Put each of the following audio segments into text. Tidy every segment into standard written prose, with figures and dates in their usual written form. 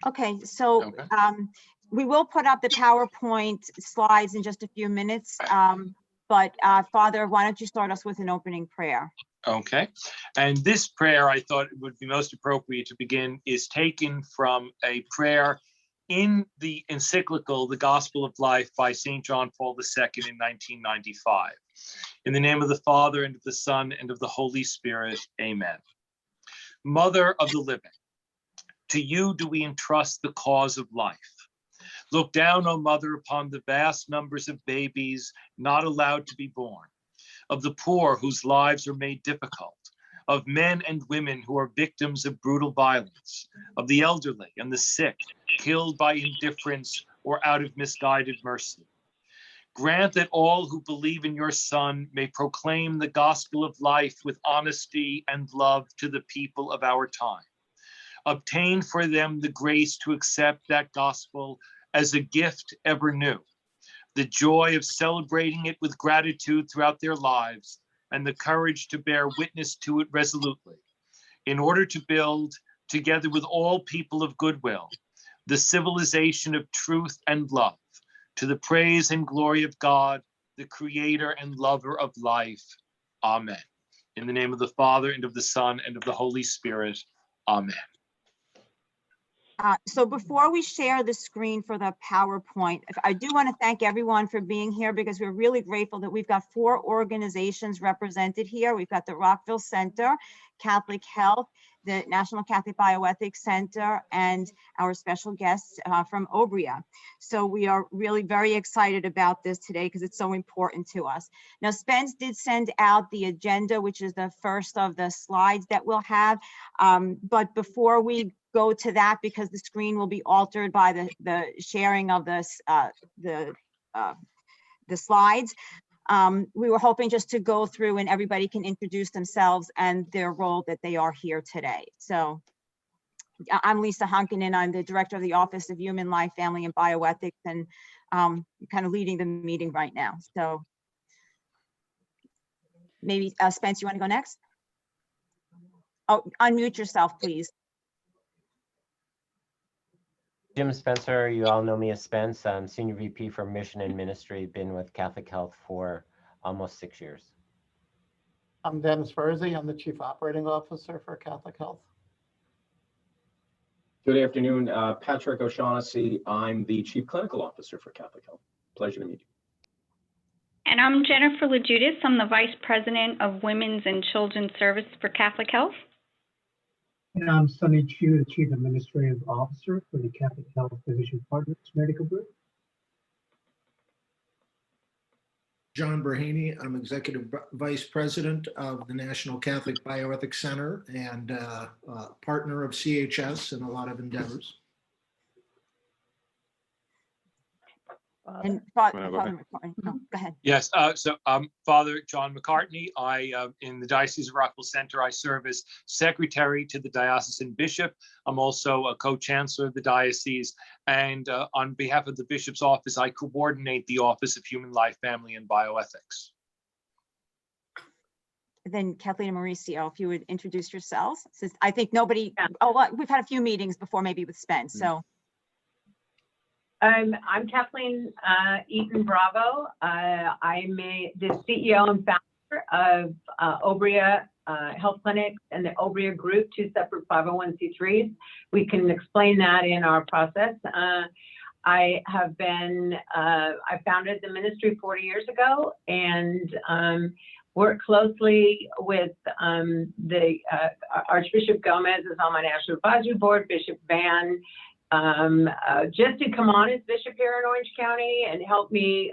Okay, so we will put up the PowerPoint slides in just a few minutes, but Father, why don't you start us with an opening prayer? Okay, and this prayer I thought it would be most appropriate to begin is taken from a prayer in the encyclical, The Gospel of Life by St. John Paul II in 1995. In the name of the Father, and of the Son, and of the Holy Spirit, amen. Mother of the living, to you do we entrust the cause of life. Look down, O Mother, upon the vast numbers of babies not allowed to be born, of the poor whose lives are made difficult, of men and women who are victims of brutal violence, of the elderly and the sick, killed by indifference or out of misguided mercy. Grant that all who believe in your Son may proclaim the gospel of life with honesty and love to the people of our time. Obtain for them the grace to accept that gospel as a gift ever new, the joy of celebrating it with gratitude throughout their lives, and the courage to bear witness to it resolutely, in order to build, together with all people of goodwill, the civilization of truth and love, to the praise and glory of God, the creator and lover of life. Amen. In the name of the Father, and of the Son, and of the Holy Spirit. Amen. So before we share the screen for the PowerPoint, I do want to thank everyone for being here, because we're really grateful that we've got 4 organizations represented here. We've got the Rockville Center, Catholic Health, the National Catholic Bioethics Center, and our special guests from Obria. So we are really very excited about this today because it's so important to us. Now, Spence did send out the agenda, which is the first of the slides that we'll have. But before we go to that, because the screen will be altered by the sharing of the slides, we were hoping just to go through and everybody can introduce themselves and their role that they are here today. So I'm Lisa Hunkin, I'm the director of the Office of Human Life, Family, and Bioethics, and kind of leading the meeting right now. So maybe Spence, you want to go next? Oh, unmute yourself, please. Jim Spencer, you all know me as Spence. I'm Senior VP for Mission and Ministry, been with Catholic Health for almost 6 years. I'm Dennis Verzi. I'm the Chief Operating Officer for Catholic Health. Good afternoon, Patrick O'Shaughnessy. I'm the Chief Clinical Officer for Catholic Health. Pleasure to meet you. And I'm Jennifer LaJudas. I'm the Vice President of Women's and Children's Service for Catholic Health. And I'm Sunny Chu, the Chief Administrative Officer for the Catholic Health Physician Partners Medical Group. John Berhaney, I'm Executive Vice President of the National Catholic Bioethics Center and partner of CHS in a lot of endeavors. And Father McCartney. Oh, go ahead. Yes, so I'm Father John McCartney. In the Diocese of Rockville Center, I serve as secretary to the diocesan bishop. I'm also a co-chancellor of the diocese. And on behalf of the bishop's office, I coordinate the Office of Human Life, Family, and Bioethics. Then Kathleen and Mauricio, if you would introduce yourselves, since I think nobody, oh, well, we've had a few meetings before, maybe with Spence, so. I'm Kathleen Eaton Bravo. I'm the CEO and founder of Obria Health Clinics and the Obria Group, 2 separate 501c3s. We can explain that in our process. I founded the ministry 40 years ago and work closely with the Archbishop Gomez is on my National Advisory Board, Bishop Van, just to come on as bishop here in Orange County and help me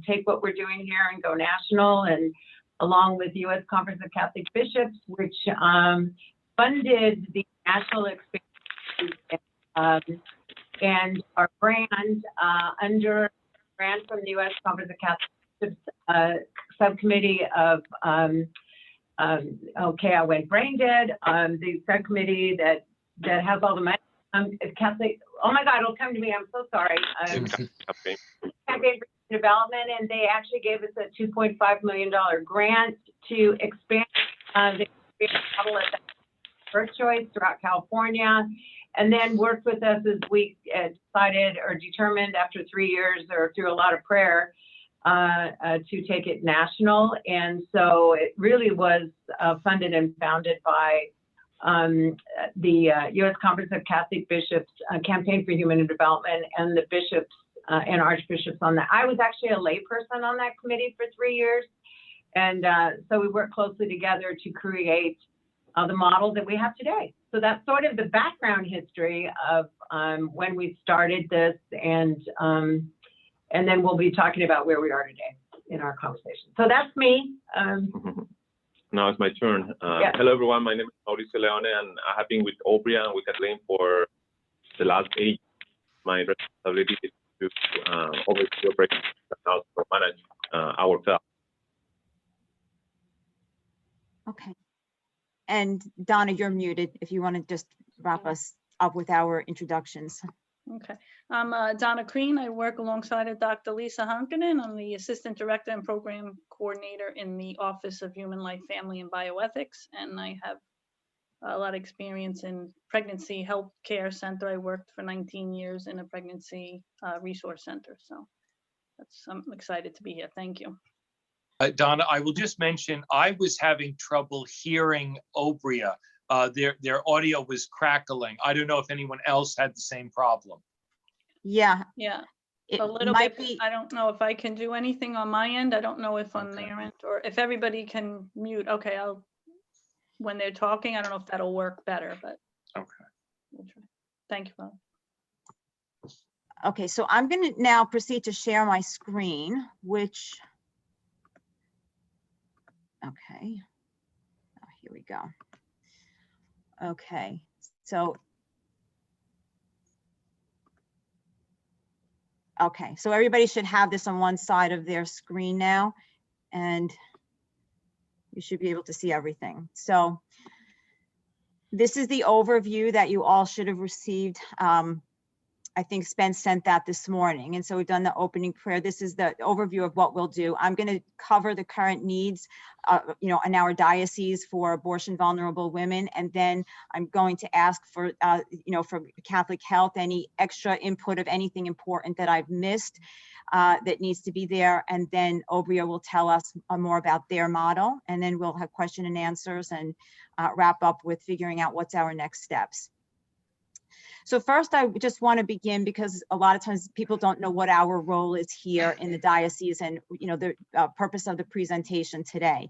take what we're doing here and go national, and along with U.S. Conference of Catholic Bishops, which funded the national expansion and our brand under grant from the U.S. Conference of Catholic Bishops subcommittee of okay, I went brain dead. The subcommittee that has all the money. Catholic, oh my God, it'll come to me. I'm so sorry. Campaign for Development, and they actually gave us a $2.5 million grant to expand the model at First Choice throughout California. and then worked with us as we decided or determined after 3 years or through a lot of prayer to take it national. And so it really was funded and founded by the U.S. Conference of Catholic Bishops Campaign for Human Development, and the bishops and archbishops on that. I was actually a layperson on that committee for 3 years. And so we worked closely together to create the model that we have today. So that's sort of the background history of when we started this, and then we'll be talking about where we are today in our conversation. So that's me. Now it's my turn. Yeah. Hello, everyone. My name is Mauricio Leone, and I have been with Obria and with Kathleen for the last 8 years. My responsibility is to oversee operations and also manage our fellow. Okay. And Donna, you're muted if you want to just wrap us up with our introductions. Okay, I'm Donna Crean. I work alongside Dr. Lisa Hankinen. I'm the Assistant Director and Program Coordinator in the Office of Human Life, Family, and Bioethics, and I have a lot of experience in pregnancy health care center. I worked for 19 years in a pregnancy resource center, so I'm excited to be here. Thank you. Donna, I will just mention, I was having trouble hearing Obria. Their audio was crackling. I don't know if anyone else had the same problem. Yeah. Yeah, It a little might bit. be, I don't know if I can do anything on my end. I don't know if on their end, or if everybody can mute. Okay, when they're talking, I don't know if that'll work better, but okay. We'll try. Thank you, Bob. okay, so I'm going to now proceed to share my screen, which, okay, oh, here we go. Okay, so, okay, so everybody should have this on one side of their screen now, and you should be able to see everything. So this is the overview that you all should have received. I think Spence sent that this morning. And so we've done the opening prayer. This is the overview of what we'll do. I'm going to cover the current needs, in our diocese for abortion vulnerable women. And then I'm going to ask for, for Catholic Health, any extra input of anything important that I've missed that needs to be there. And then Obria will tell us more about their model. And then we'll have question and answers and wrap up with figuring out what's our next steps. So first, I just want to begin because a lot of times people don't know what our role is here in the diocese and, the purpose of the presentation today.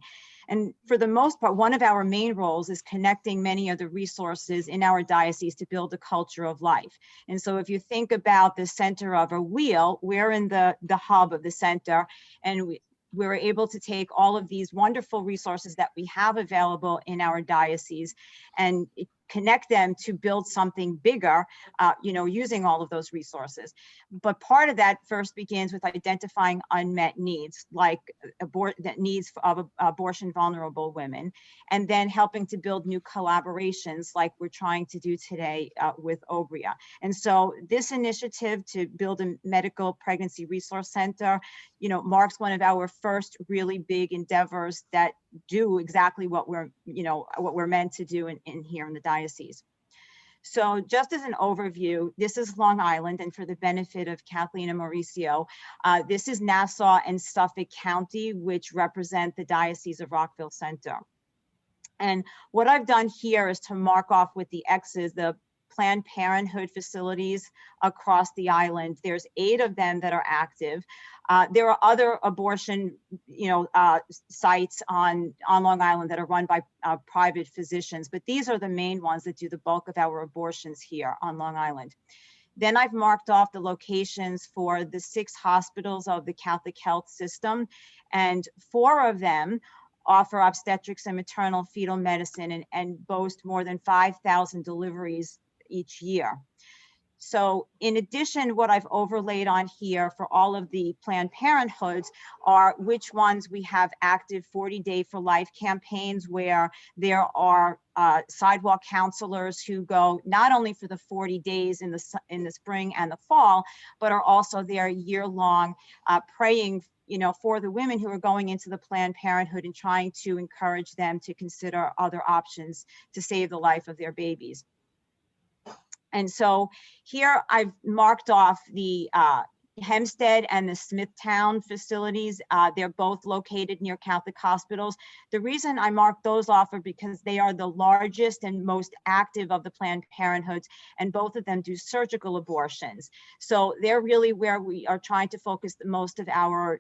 And for the most part, one of our main roles is connecting many of the resources in our diocese to build a culture of life. And so if you think about the center of a wheel, we're in the hub of the center, and we're able to take all of these wonderful resources that we have available in our diocese and connect them to build something bigger, using all of those resources. But part of that first begins with identifying unmet needs, like needs of abortion vulnerable women, and then helping to build new collaborations like we're trying to do today with Obria. And so this initiative to build a medical pregnancy resource center, marks one of our first really big endeavors that do exactly what we're meant to do in here in the diocese. So just as an overview, this is Long Island, and for the benefit of Kathleen and Mauricio, this is Nassau and Suffolk County, which represent the Diocese of Rockville Center. And what I've done here is to mark off with the X's the Planned Parenthood facilities across the island. There's 8 of them that are active. There are other abortion, sites on Long Island that are run by private physicians, but these are the main ones that do the bulk of our abortions here on Long Island. Then I've marked off the locations for the 6 hospitals of the Catholic Health system, and 4 of them offer obstetrics and maternal fetal medicine and boast more than 5,000 deliveries each year. So in addition, what I've overlaid on here for all of the Planned Parenthoods are which ones we have active 40-day for life campaigns, where there are sidewalk counselors who go not only for the 40 days in the spring and the fall, but are also there year-long praying for the women who are going into the Planned Parenthood and trying to encourage them to consider other options to save the life of their babies. And so here I've marked off the Hempstead and the Smithtown facilities. They're both located near Catholic hospitals. The reason I marked those off are because they are the largest and most active of the Planned Parenthoods, and both of them do surgical abortions. So they're really where we are trying to focus the most of our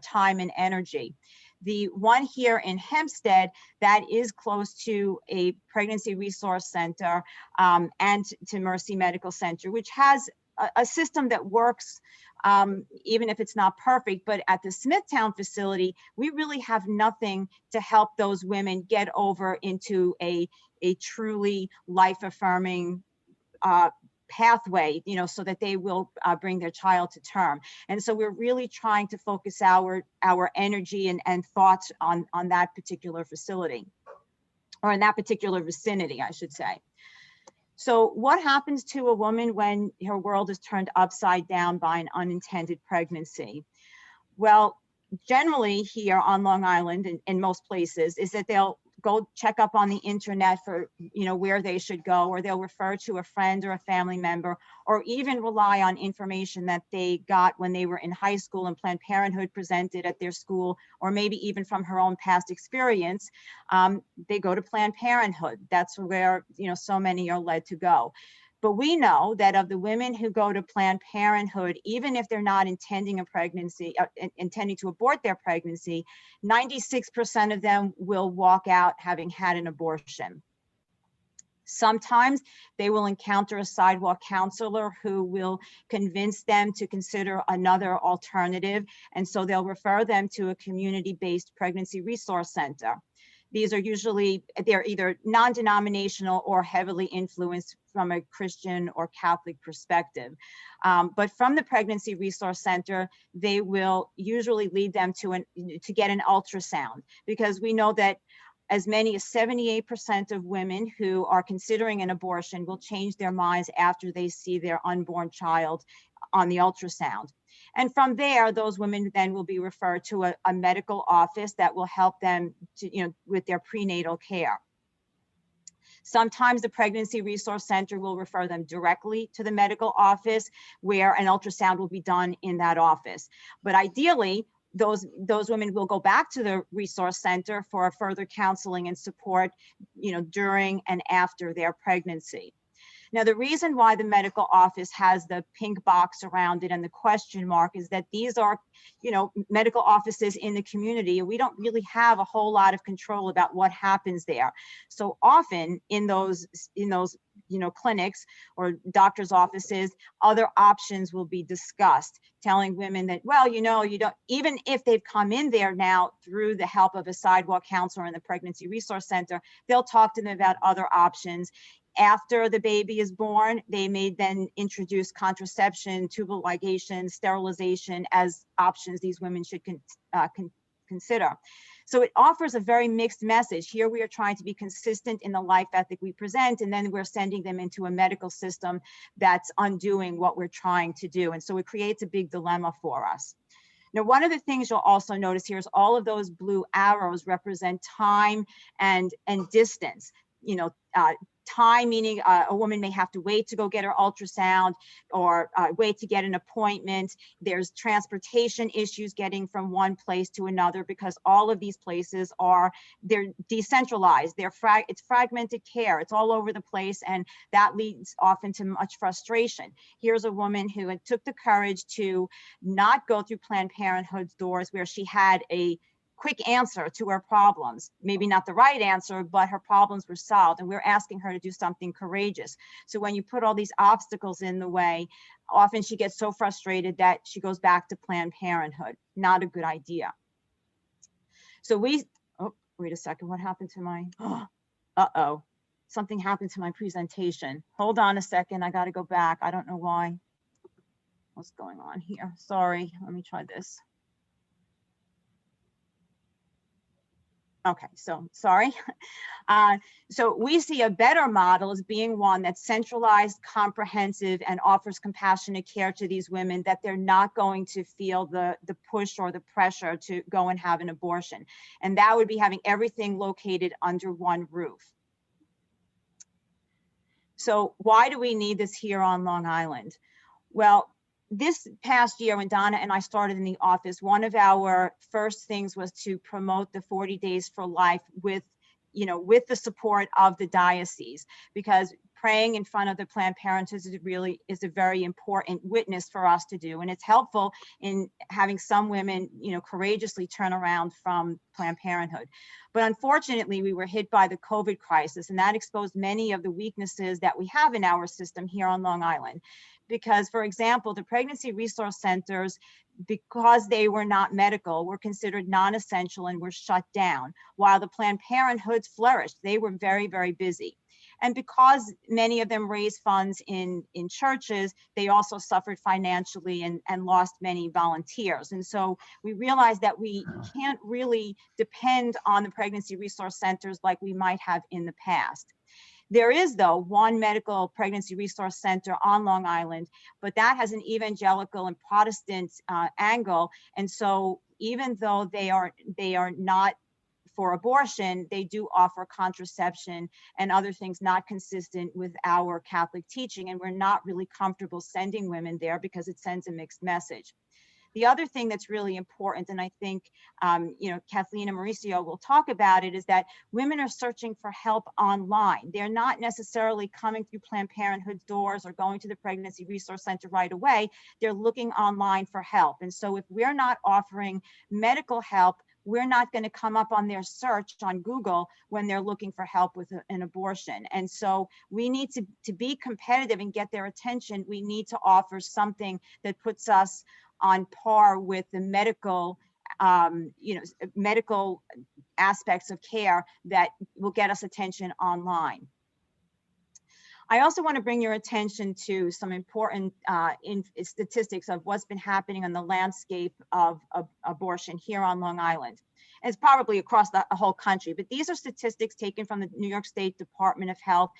time and energy. The one here in Hempstead, that is close to a pregnancy resource center and to Mercy Medical Center, which has a system that works, even if it's not perfect. But at the Smithtown facility, we really have nothing to help those women get over into a truly life-affirming pathway, so that they will bring their child to term. And so we're really trying to focus our energy and thoughts on that particular facility, or in that particular vicinity, I should say. So what happens to a woman when her world is turned upside down by an unintended pregnancy? Well, generally here on Long Island and in most places is that they'll go check up on the internet for, where they should go, or they'll refer to a friend or a family member, or even rely on information that they got when they were in high school and Planned Parenthood presented at their school, or maybe even from her own past experience. They go to Planned Parenthood. That's where, so many are led to go. But we know that of the women who go to Planned Parenthood, even if they're not intending a pregnancy, intending to abort their pregnancy, 96% of them will walk out having had an abortion. Sometimes they will encounter a sidewalk counselor who will convince them to consider another alternative. And so they'll refer them to a community-based pregnancy resource center. These are usually, they're either non-denominational or heavily influenced from a Christian or Catholic perspective. But from the Pregnancy Resource Center, they will usually lead them to get an ultrasound, because we know that as many as 78% of women who are considering an abortion will change their minds after they see their unborn child on the ultrasound. And from there, those women then will be referred to a medical office that will help them to, with their prenatal care. Sometimes the Pregnancy Resource Center will refer them directly to the medical office, where an ultrasound will be done in that office. But ideally, those women will go back to the resource center for further counseling and support, during and after their pregnancy. Now, the reason why the medical office has the pink box around it and the question mark is that these are, medical offices in the community. We don't really have a whole lot of control about what happens there. So often in those clinics or doctor's offices, other options will be discussed, telling women that, well, you don't, even if they've come in there now through the help of a sidewalk counselor in the Pregnancy Resource Center, they'll talk to them about other options. After the baby is born, they may then introduce contraception, tubal ligation, sterilization as options these women should consider. So it offers a very mixed message. Here we are trying to be consistent in the life ethic we present, and then we're sending them into a medical system that's undoing what we're trying to do. And so it creates a big dilemma for us. Now, one of the things you'll also notice here is all of those blue arrows represent time and distance. Time meaning a woman may have to wait to go get her ultrasound or wait to get an appointment. There's transportation issues getting from one place to another, because all of these places they're decentralized. It's fragmented care. It's all over the place, and that leads often to much frustration. Here's a woman who took the courage to not go through Planned Parenthood's doors, where she had a quick answer to her problems, maybe not the right answer, but her problems were solved. And we're asking her to do something courageous. So when you put all these obstacles in the way, often she gets so frustrated that she goes back to Planned Parenthood. Not a good idea. So wait a second, what happened to my, uh-oh, something happened to my presentation. Hold on a second, I gotta go back. I don't know why. What's going on here? Sorry, let me try this. Okay, so sorry. So we see a better model as being one that's centralized, comprehensive, and offers compassionate care to these women, that they're not going to feel the push or the pressure to go and have an abortion. And that would be having everything located under one roof. So why do we need this here on Long Island? Well, this past year when Donna and I started in the office, one of our first things was to promote the 40 Days for Life with the support of the diocese, because praying in front of the Planned Parenthood is a very important witness for us to do. And it's helpful in having some women, courageously turn around from Planned Parenthood. But unfortunately, we were hit by the COVID crisis, and that exposed many of the weaknesses that we have in our system here on Long Island. Because, for example, the pregnancy resource centers, because they were not medical, were considered non-essential and were shut down, while the Planned Parenthoods flourished. They were very, very busy. And because many of them raised funds in churches, they also suffered financially and lost many volunteers. And so we realized that we can't really depend on the pregnancy resource centers like we might have in the past. There is, though, one medical pregnancy resource center on Long Island, but that has an evangelical and Protestant angle. And so even though they are not for abortion, they do offer contraception and other things not consistent with our Catholic teaching. And we're not really comfortable sending women there because it sends a mixed message. The other thing that's really important, and I think, Kathleen and Mauricio will talk about it, is that women are searching for help online. They're not necessarily coming through Planned Parenthood doors or going to the Pregnancy Resource Center right away. They're looking online for help. And so if we're not offering medical help, we're not going to come up on their search on Google when they're looking for help with an abortion. And so we need to be competitive and get their attention. We need to offer something that puts us on par with the medical, medical aspects of care that will get us attention online. I also want to bring your attention to some important statistics of what's been happening on the landscape of abortion here on Long Island. And it's probably across the whole country, but these are statistics taken from the New York State Department of Health,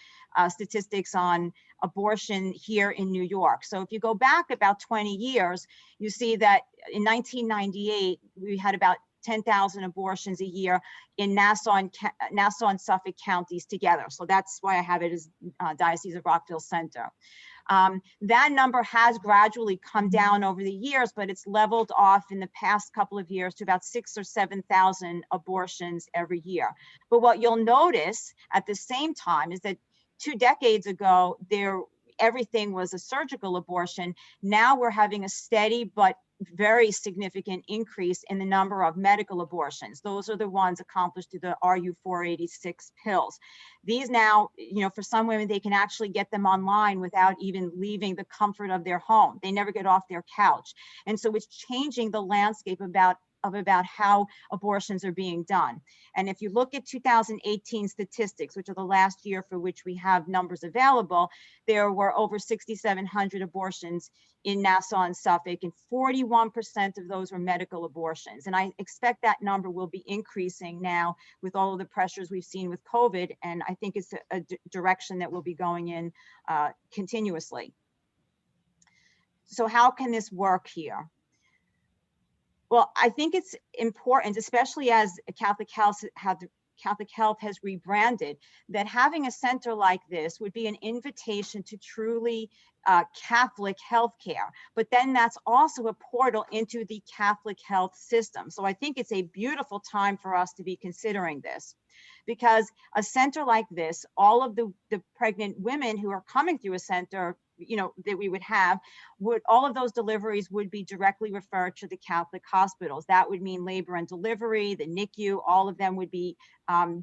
statistics on abortion here in New York. So if you go back about 20 years, you see that in 1998, we had about 10,000 abortions a year in Nassau and Suffolk counties together. So that's why I have it as Diocese of Rockville Center. That number has gradually come down over the years, but it's leveled off in the past couple of years to about 6,000 or 7,000 abortions every year. But what you'll notice at the same time is that 2 decades ago, everything was a surgical abortion. Now we're having a steady but very significant increase in the number of medical abortions. Those are the ones accomplished through the RU486 pills. These now, for some women, they can actually get them online without even leaving the comfort of their home. They never get off their couch. And so it's changing the landscape about how abortions are being done. And if you look at 2018 statistics, which are the last year for which we have numbers available, there were over 6,700 abortions in Nassau and Suffolk, and 41% of those were medical abortions. And I expect that number will be increasing now with all of the pressures we've seen with COVID, and I think it's a direction that we'll be going in continuously. So how can this work here? Well, I think it's important, especially as Catholic Health has rebranded, that having a center like this would be an invitation to truly Catholic healthcare. But then that's also a portal into the Catholic health system. So I think it's a beautiful time for us to be considering this, because a center like this, all of the pregnant women who are coming through a center, that we would have, all of those deliveries would be directly referred to the Catholic hospitals. That would mean labor and delivery, the NICU, all of them would be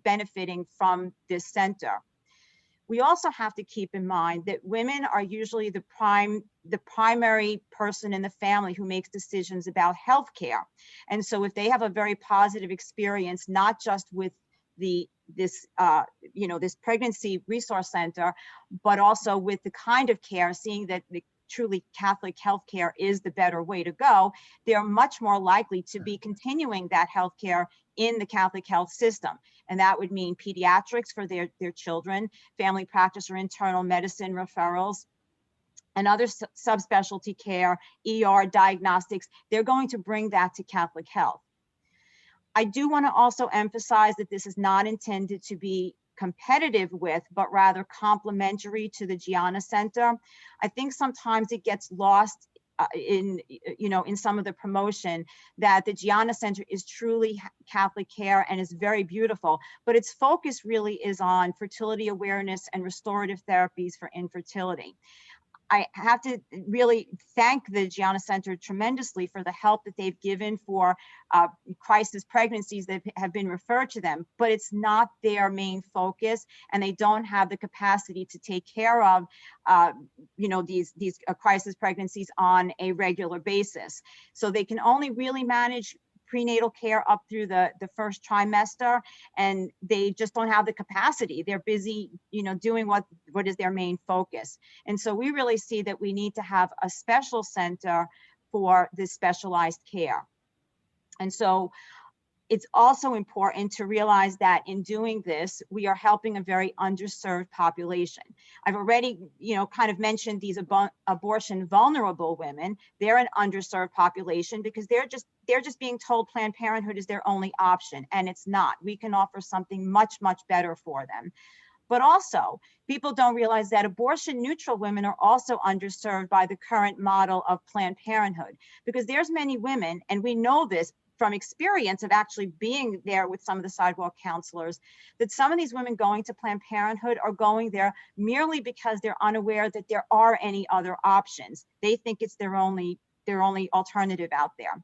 benefiting from this center. We also have to keep in mind that women are usually the primary person in the family who makes decisions about healthcare. And so if they have a very positive experience, not just with this pregnancy resource center, but also with the kind of care, seeing that the truly Catholic healthcare is the better way to go, they're much more likely to be continuing that healthcare in the Catholic health system. And that would mean pediatrics for their children, family practice or internal medicine referrals, and other subspecialty care, ER diagnostics. They're going to bring that to Catholic health. I do want to also emphasize that this is not intended to be competitive with, but rather complementary to the Gianna Center. I think sometimes it gets lost in some of the promotion that the Gianna Center is truly Catholic care and is very beautiful, but its focus really is on fertility awareness and restorative therapies for infertility. I have to really thank the Gianna Center tremendously for the help that they've given for crisis pregnancies that have been referred to them, but it's not their main focus, and they don't have the capacity to take care of these crisis pregnancies on a regular basis. So they can only really manage prenatal care up through the first trimester, and they just don't have the capacity. They're busy, doing what is their main focus. And so we really see that we need to have a special center for this specialized care. And so it's also important to realize that in doing this, we are helping a very underserved population. I've already, kind of mentioned these abortion vulnerable women. They're an underserved population because they're just being told Planned Parenthood is their only option, and it's not. We can offer something much, much better for them. But also, people don't realize that abortion neutral women are also underserved by the current model of Planned Parenthood, because there's many women, and we know this from experience of actually being there with some of the sidewalk counselors, that some of these women going to Planned Parenthood are going there merely because they're unaware that there are any other options. They think it's their only alternative out there.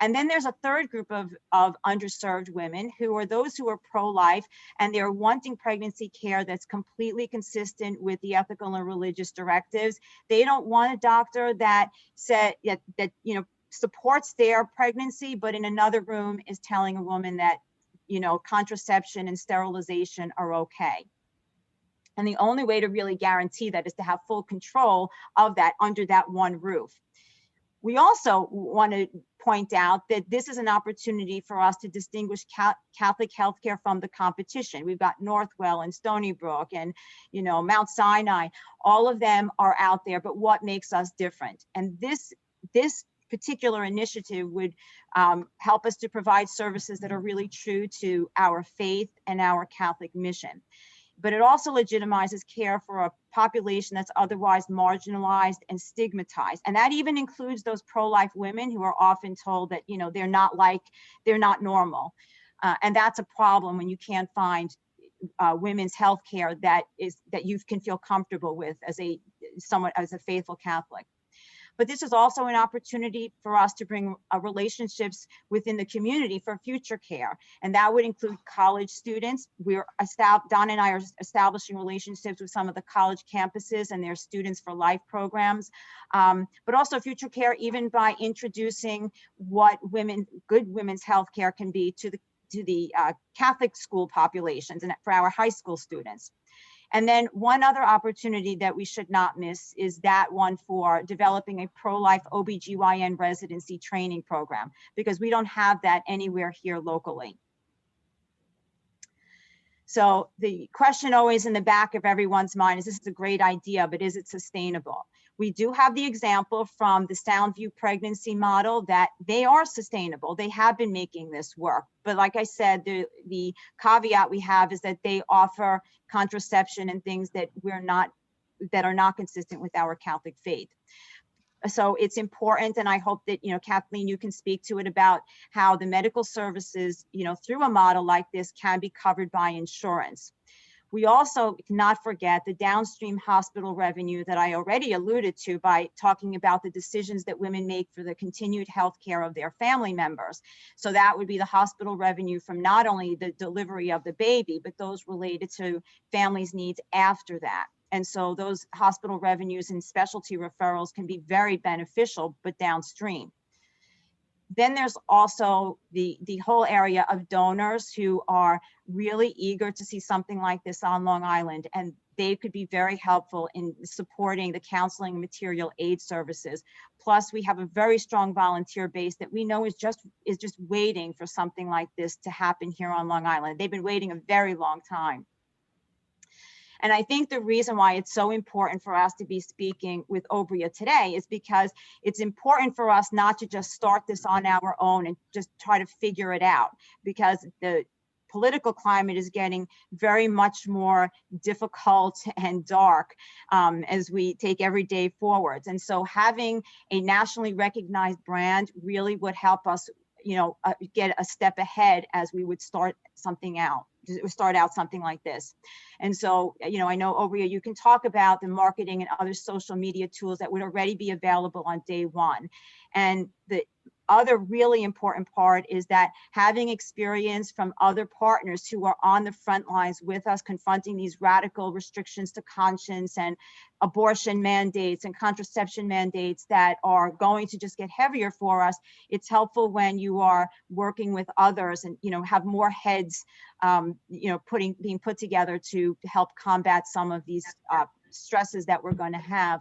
And then there's a third group of underserved women who are those who are pro-life, and they're wanting pregnancy care that's completely consistent with the ethical and religious directives. They don't want a doctor that said that supports their pregnancy, but in another room is telling a woman that, contraception and sterilization are okay. And the only way to really guarantee that is to have full control of that under that one roof. We also want to point out that this is an opportunity for us to distinguish Catholic healthcare from the competition. We've got Northwell and Stony Brook and, Mount Sinai. All of them are out there, but what makes us different? And this particular initiative would help us to provide services that are really true to our faith and our Catholic mission. But it also legitimizes care for a population that's otherwise marginalized and stigmatized. And that even includes those pro-life women who are often told that, they're not normal. And that's a problem when you can't find women's health care that you can feel comfortable with as a faithful Catholic. But this is also an opportunity for us to bring relationships within the community for future care. And that would include college students. Don and I are establishing relationships with some of the college campuses and their Students for Life programs, but also future care, even by introducing what good women's health care can be to the Catholic school populations and for our high school students. And then one other opportunity that we should not miss is that one for developing a pro-life OBGYN residency training program, because we don't have that anywhere here locally. So the question always in the back of everyone's mind is, this is a great idea, but is it sustainable? We do have the example from the Soundview pregnancy model that they are sustainable. They have been making this work. But like I said, the caveat we have is that they offer contraception and things that are not consistent with our Catholic faith. So it's important, and I hope that, Kathleen, you can speak to it about how the medical services, through a model like this can be covered by insurance. We also cannot forget the downstream hospital revenue that I already alluded to by talking about the decisions that women make for the continued health care of their family members. So that would be the hospital revenue from not only the delivery of the baby, but those related to families' needs after that. And so those hospital revenues and specialty referrals can be very beneficial, but downstream. Then there's also the whole area of donors who are really eager to see something like this on Long Island, and they could be very helpful in supporting the counseling and material aid services. Plus, we have a very strong volunteer base that we know is just waiting for something like this to happen here on Long Island. They've been waiting a very long time. And I think the reason why it's so important for us to be speaking with Obria today is because it's important for us not to just start this on our own and just try to figure it out, because political climate is getting very much more difficult and dark as we take every day forwards. And so having a nationally recognized brand really would help us, get a step ahead as we would start out something like this. And so, I know, Obria, you can talk about the marketing and other social media tools that would already be available on day one. And the other really important part is that having experience from other partners who are on the front lines with us, confronting these radical restrictions to conscience and abortion mandates and contraception mandates that are going to just get heavier for us, it's helpful when you are working with others and, have more heads, being put together to help combat some of these stresses that we're going to have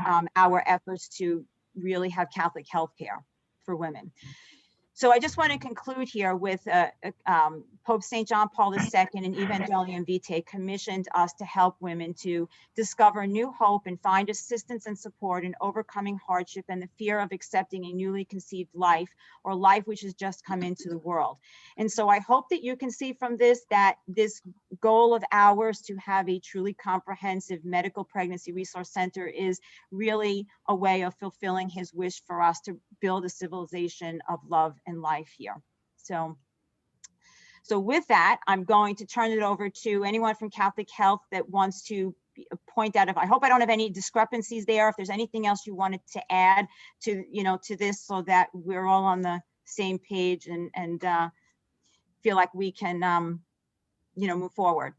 on our efforts to really have Catholic health care for women. So I just want to conclude here with Pope St. John Paul II and Evangelium Vitae commissioned us to help women to discover new hope and find assistance and support in overcoming hardship and the fear of accepting a newly conceived life or life which has just come into the world. And so I hope that you can see from this that this goal of ours to have a truly comprehensive medical pregnancy resource center is really a way of fulfilling his wish for us to build a civilization of love and life here. So with that, I'm going to turn it over to anyone from Catholic Health that wants to point out, I hope I don't have any discrepancies there, if there's anything else you wanted to add to, to this so that we're all on the same page and feel like we can, move forward.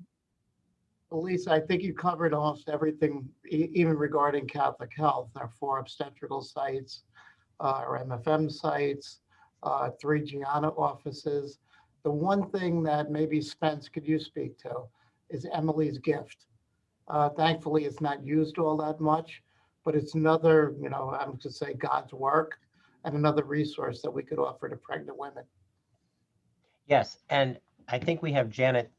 Lisa, I think you covered almost everything, even regarding Catholic Health, our 4 obstetrical sites, our MFM sites, 3 Gianna offices. The one thing that maybe Spence could you speak to is Emily's gift. Thankfully, it's not used all that much, but it's another, I'm going to say God's work and another resource that we could offer to pregnant women. Yes, and I think we have Janet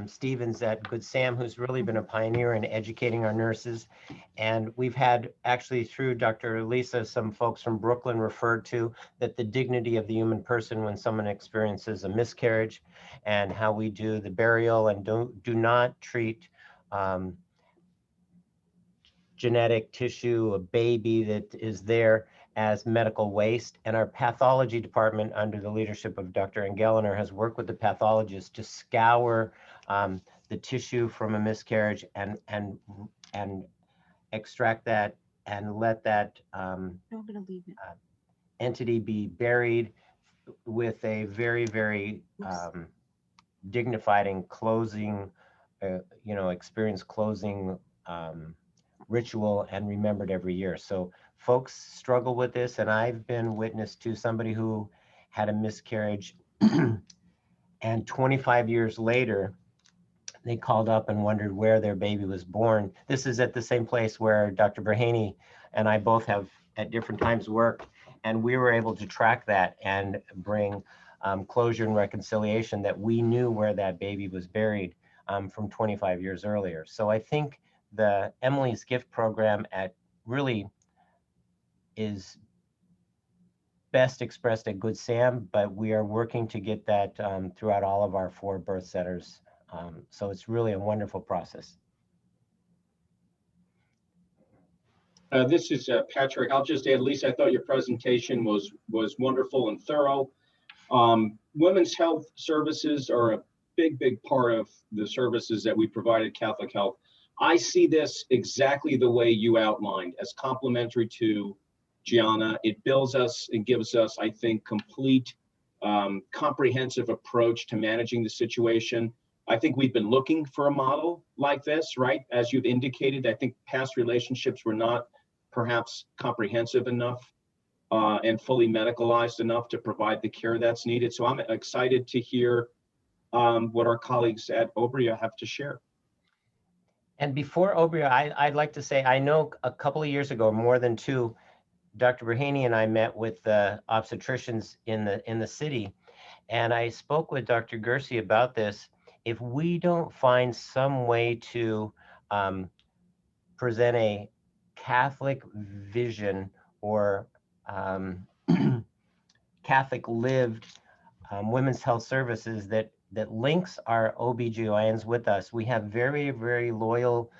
Stevens at Good Sam, who's really been a pioneer in educating our nurses. And we've had actually through Dr. Lisa, some folks from Brooklyn referred to that the dignity of the human person when someone experiences a miscarriage and how we do the burial and do not treat genetic tissue, a baby that is there as medical waste. And our pathology department under the leadership of Dr. Engeliner has worked with the pathologists to scour the tissue from a miscarriage and extract that and let that entity be buried with a very, very dignified and closing, experience closing ritual and remembered every year. So folks struggle with this, and I've been witness to somebody who had a miscarriage and 25 years later, they called up and wondered where their baby was born. This is at the same place where Dr. Braheny and I both have at different times worked, and we were able to track that and bring closure and reconciliation that we knew where that baby was buried from 25 years earlier. So I think the Emily's Gift program really is best expressed at Good Sam, but we are working to get that throughout all of our 4 birth centers. So it's really a wonderful process. This is Patrick. I'll just add, Lisa, I thought your presentation was wonderful and thorough. Women's health services are a big part of the services that we provide at Catholic Health. I see this exactly the way you outlined, as complementary to Gianna. It builds us and gives us, I think, complete, comprehensive approach to managing the situation. I think we've been looking for a model like this, right? As you've indicated, I think past relationships were not perhaps comprehensive enough and fully medicalized enough to provide the care that's needed. So I'm excited to hear what our colleagues at Obria have to share. And before Obria, I'd like to say, I know a couple of years ago, more than 2, Dr. Braheny and I met with the obstetricians in the city, and I spoke with Dr. Gersey about this. If we don't find some way to present a Catholic vision or Catholic lived women's health services that that links our OBGYNs with us. We have very, very loyal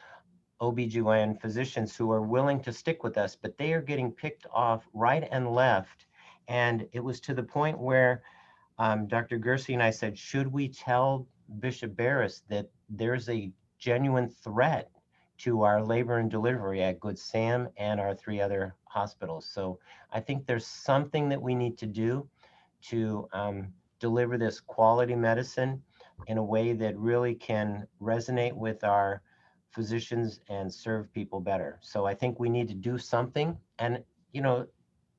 OBGYN physicians who are willing to stick with us, but they are getting picked off right and left. And it was to the point where Dr. Gersey and I said, should we tell Bishop Barris that there's a genuine threat to our labor and delivery at Good Sam and our 3 other hospitals? So I think there's something that we need to do to deliver this quality medicine in a way that really can resonate with our physicians and serve people better. So I think we need to do something. And, you know,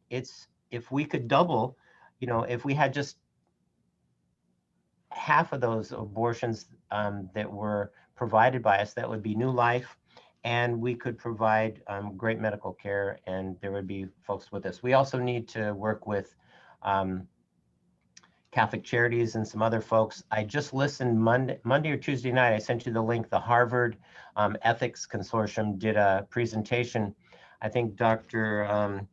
if we could double, you know, if we had just half of those abortions that were provided by us, that would be new life, and we could provide great medical care, and there would be folks with us. We also need to work with Catholic Charities and some other folks. I just listened Monday or Tuesday night, I sent you the link, the Harvard Ethics Consortium did a presentation. I think Dr.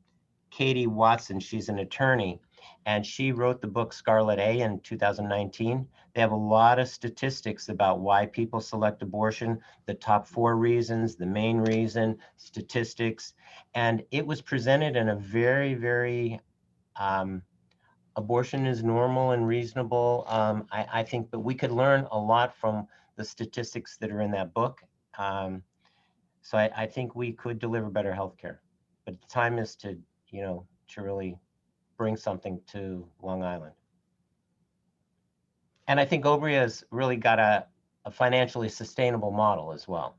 Katie Watson, she's an attorney, and she wrote the book Scarlet A in 2019. They have a lot of statistics about why people select abortion, the top 4 reasons, the main reason, statistics. And it was presented in a very, very, abortion is normal and reasonable. I think that we could learn a lot from the statistics that are in that book. So I think we could deliver better healthcare, but the time is to, you know, to really bring something to Long Island. And I think Obria has really got a financially sustainable model as well.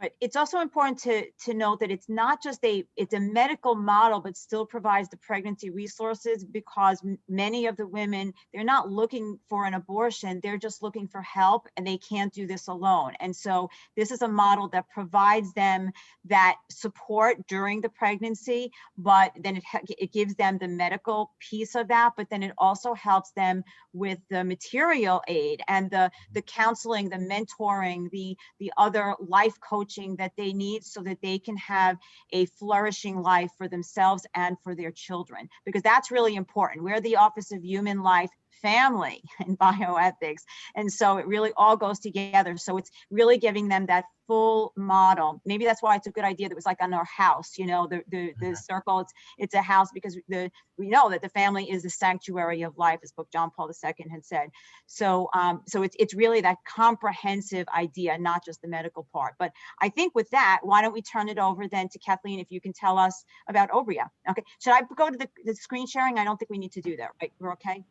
Right. It's also important to note that it's not just it's a medical model, but still provides the pregnancy resources, because many of the women, they're not looking for an abortion, they're just looking for help, and they can't do this alone. And so this is a model that provides them that support during the pregnancy, but then it gives them the medical piece of that, but then it also helps them with the material aid and the counseling, the mentoring, the other life coaching that they need, so that they can have a flourishing life for themselves and for their children, because that's really important. We're the Office of Human Life, Family, and Bioethics, and so it really all goes together. So it's really giving them that full model. Maybe that's why it's a good idea that it was like on our house, you know, the circle, it's a house, because we know that the family is the sanctuary of life, as Pope John Paul II had said. So so it's really that comprehensive idea, not just the medical part. But I think with that, why don't we turn it over then to Kathleen, if you can tell us about Obria. Okay, should I go to the screen sharing? I don't think we need to do that, right? We're okay?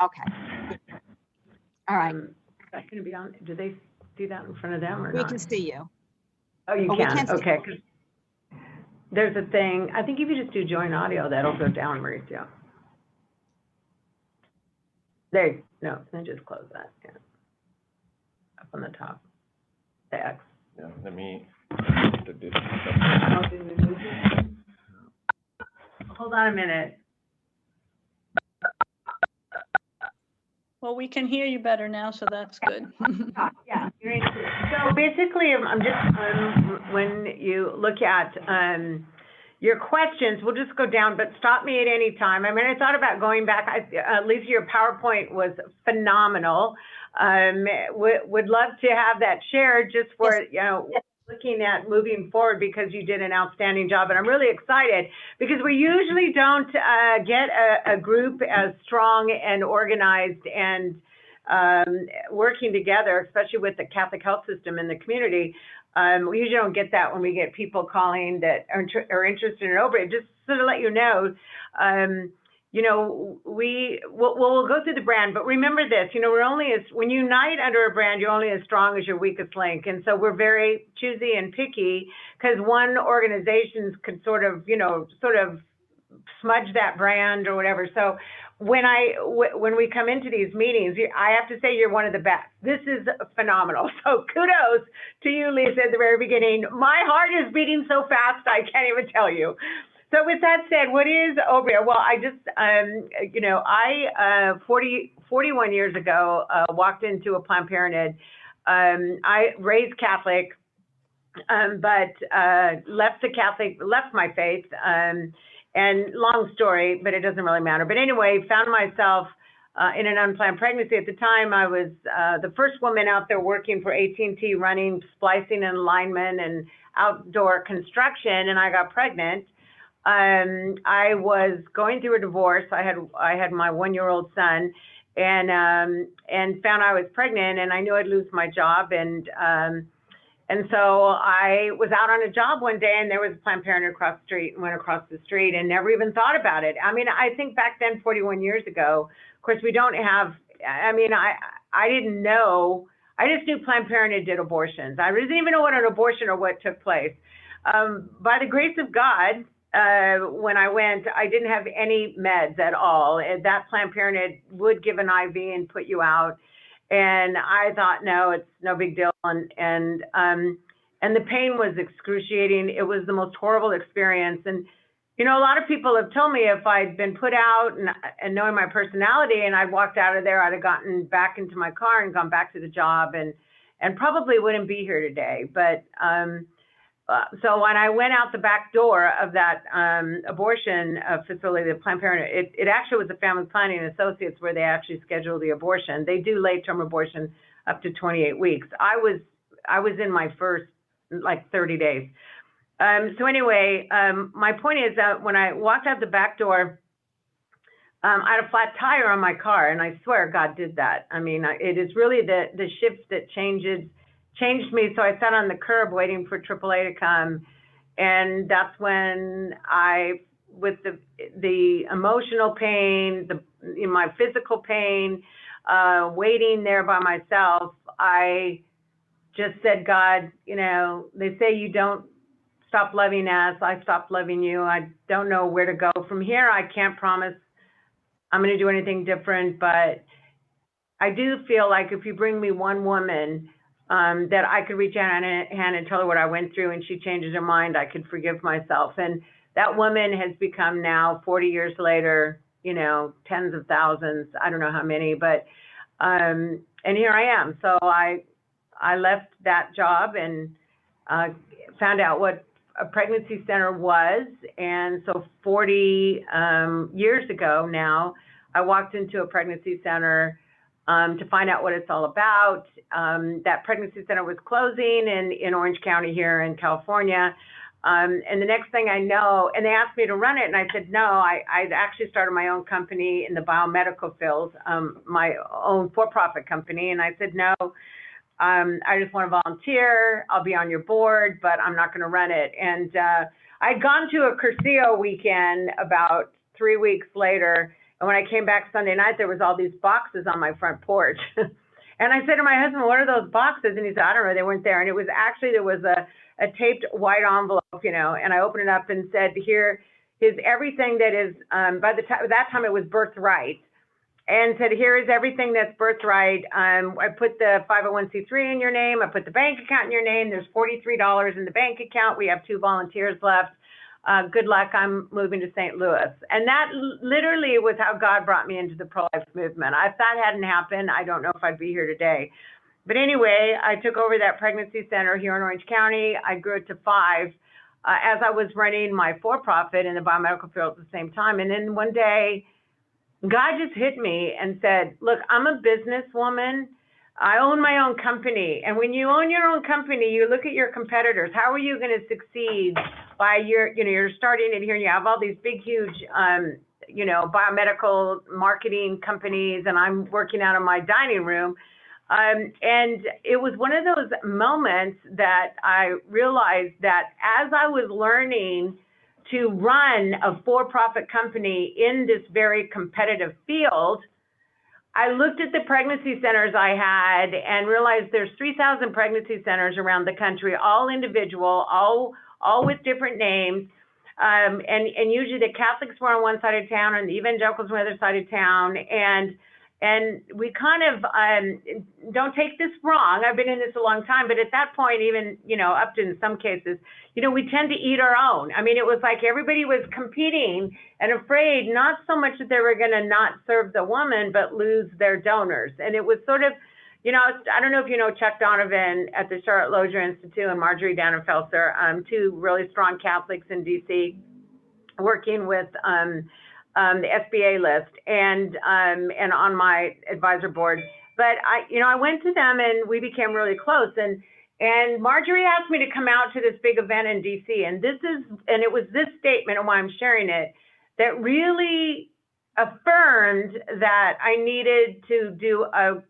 Okay. All right. Is that going to be on? Do they see that in front of them or We not? can see you. Oh, you Oh, we can see okay. 'Cause there's a thing, I think if you just do join audio, that'll go down, Mauricio. There, no, then just close that, yeah. Up on the top, the X. Yeah, let me do this. Hold on a minute. Well, we can hear you better now, so that's good. Yeah. So basically, I'm just, when you look at your questions, we'll just go down, but stop me at any time. I mean, I thought about going back. Lisa, your PowerPoint was phenomenal. Would love to have that shared just for, you know, looking at moving forward, because you did an outstanding job. And I'm really excited, because we usually don't get a group as strong and organized and working together, especially with the Catholic health system in the community. We usually don't get that when we get people calling that are interested in Obria. Just so to let you know, you know, we'll go through the brand, but remember this, you know, we're only when you unite under a brand, you're only as strong as your weakest link. And so we're very choosy and picky, because one organization could sort of smudge that brand or whatever. So when we come into these meetings, I have to say you're one of the best. This is phenomenal. So kudos to you, Lisa, at the very beginning. My heart is beating so fast, I can't even tell you. So with that said, what is Obria? Well, I just, you know, I 41 years ago walked into a Planned Parenthood. I raised Catholic, but left my faith. And long story, but it doesn't really matter. But anyway, found myself in an unplanned pregnancy. At the time, I was the first woman out there working for AT&T, running splicing and alignment and outdoor construction, and I got pregnant. I was going through a divorce. I had my 1-year-old son, and found I was pregnant, and I knew I'd lose my job, and so I was out on a job one day, and there was a Planned Parenthood across the street, and went across the street and never even thought about it. I mean, I think back then, 41 years ago, of course, we don't have, I mean, I didn't know, I just knew Planned Parenthood did abortions. I didn't even know what an abortion or what took place. By the grace of God, when I went, I didn't have any meds at all. That Planned Parenthood would give an IV and put you out. And I thought, no, it's no big deal. And the pain was excruciating. It was the most horrible experience. And, you know, a lot of people have told me if I'd been put out and knowing my personality and I'd walked out of there, I'd have gotten back into my car and gone back to the job and probably wouldn't be here today. But so when I went out the back door of that abortion facility, the Planned Parenthood, it actually was the Family Planning Associates where they actually schedule the abortion. They do late-term abortion up to 28 weeks. I was in my first like 30 days. So anyway, my point is that when I walked out the back door, I had a flat tire on my car, and I swear God did that. I mean, it is really the shift that changed me. So I sat on the curb waiting for AAA to come, and that's when with the emotional pain, my physical pain, waiting there by myself, I just said, God, you know, they say you don't stop loving us. I stopped loving you. I don't know where to go from here. I can't promise I'm going to do anything different, but I do feel like if you bring me one woman that I could reach out a hand and tell her what I went through, and she changes her mind, I could forgive myself. And that woman has become now, 40 years later, you know, tens of thousands, I don't know how many, but, and here I am. So I left that job and found out what a pregnancy center was. And so 40 years ago now, I walked into a pregnancy center to find out what it's all about. That pregnancy center was closing in Orange County here in California. And the next thing I know, and they asked me to run it, and I said, no, I'd actually started my own company in the biomedical field, my own for-profit company. And I said, no, I just want to volunteer. I'll be on your board, but I'm not going to run it. And I'd gone to a Curcio weekend about 3 weeks later. And when I came back Sunday night, there was all these boxes on my front porch. And I said to my husband, what are those boxes? And he said, I don't know, they weren't there. And it was actually, there was a taped white envelope, you know, and I opened it up and said, here is everything that is, by that time it was birthright. And said, here is everything that's birthright. I put the 501c3 in your name. I put the bank account in your name. There's $43 in the bank account. We have 2 volunteers left. Good luck. I'm moving to St. Louis. And that literally was how God brought me into the pro-life movement. If that hadn't happened, I don't know if I'd be here today. But anyway, I took over that pregnancy center here in Orange County. I grew it to 5 as I was running my for-profit in the biomedical field at the same time. And then one day, God just hit me and said, look, I'm a businesswoman. I own my own company. And when you own your own company, you look at your competitors. How are you going to succeed by you're starting it here and you have all these big, huge, biomedical marketing companies, and I'm working out of my dining room. And it was one of those moments that I realized that as I was learning to run a for-profit company in this very competitive field, I looked at the pregnancy centers I had and realized there's 3,000 pregnancy centers around the country, all individual, all with different names. And usually the Catholics were on one side of town and the evangelicals were on the other side of town. And we kind of, don't take this wrong, I've been in this a long time, but at that point, even, up to in some cases, we tend to eat our own. I mean, it was like everybody was competing and afraid, not so much that they were going to not serve the woman, but lose their donors. And it was sort of, I don't know if you know Chuck Donovan at the Charlotte Lozier Institute and Marjorie Dannenfelser, 2 really strong Catholics in DC, working with the SBA list, and on my advisor board. But I went to them and we became really close. And Marjorie asked me to come out to this big event in DC. And it was this statement, and why I'm sharing it, that really affirmed that I needed to do a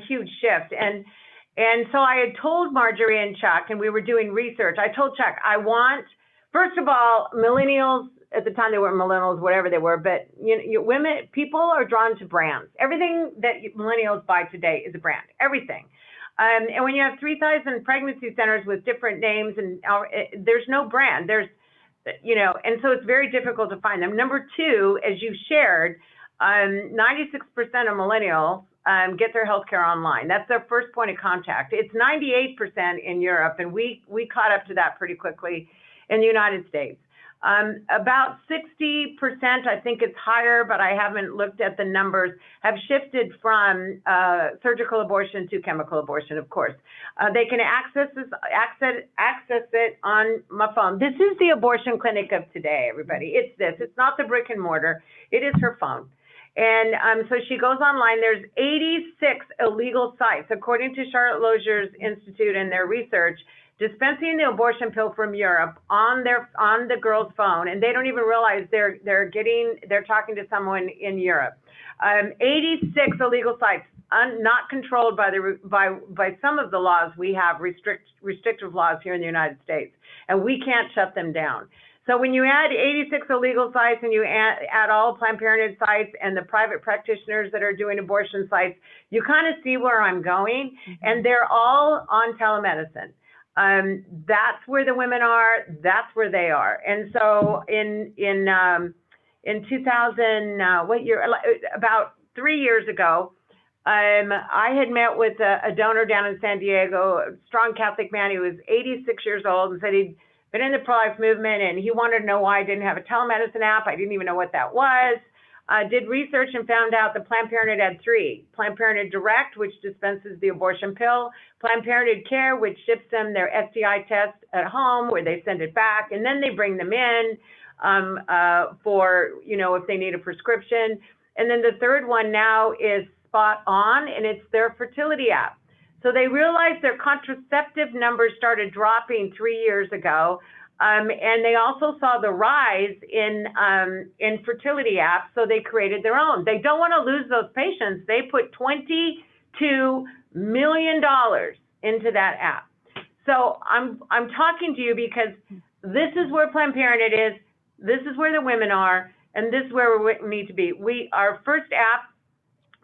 huge shift. And so I had told Marjorie and Chuck, and we were doing research. I told Chuck, I want, first of all, millennials, at the time they weren't millennials, whatever they were, but women, people are drawn to brands. Everything that millennials buy today is a brand, everything. And when you have 3,000 pregnancy centers with different names, and there's no brand, and so it's very difficult to find them. Number two, as you shared, 96% of millennials get their healthcare online. That's their first point of contact. It's 98% in Europe, and we caught up to that pretty quickly in the United States. About 60%, I think it's higher, but I haven't looked at the numbers, have shifted from surgical abortion to chemical abortion, of course. They can access it on my phone. This is the abortion clinic of today, everybody. It's this. It's not the brick and mortar. It is her phone. And so she goes online. There's 86 illegal sites, according to Charlotte Lozier's Institute and their research, dispensing the abortion pill from Europe on the girl's phone, and they don't even realize they're talking to someone in Europe. 86 illegal sites, not controlled by some of the laws we have, restrictive laws here in the United States, and we can't shut them down. So when you add 86 illegal sites and you add all Planned Parenthood sites and the private practitioners that are doing abortion sites, you kind of see where I'm going, and they're all on telemedicine. That's where the women are. That's where they are. And so in 2000, what year? About 3 years ago, I had met with a donor down in San Diego, a strong Catholic man. He was 86 years old, and said he'd been in the pro-life movement, and he wanted to know why I didn't have a telemedicine app. I didn't even know what that was. Did research and found out that Planned Parenthood had three: Planned Parenthood Direct, which dispenses the abortion pill; Planned Parenthood Care, which ships them their STI test at home, where they send it back, and then they bring them in for, if they need a prescription. And then the third one now is Spot On, and it's their fertility app. So they realized their contraceptive numbers started dropping 3 years ago. And they also saw the rise in fertility apps, so they created their own. They don't want to lose those patients. They put $22 million into that app. So I'm talking to you because this is where Planned Parenthood is, this is where the women are, and this is where we need to be. Our first app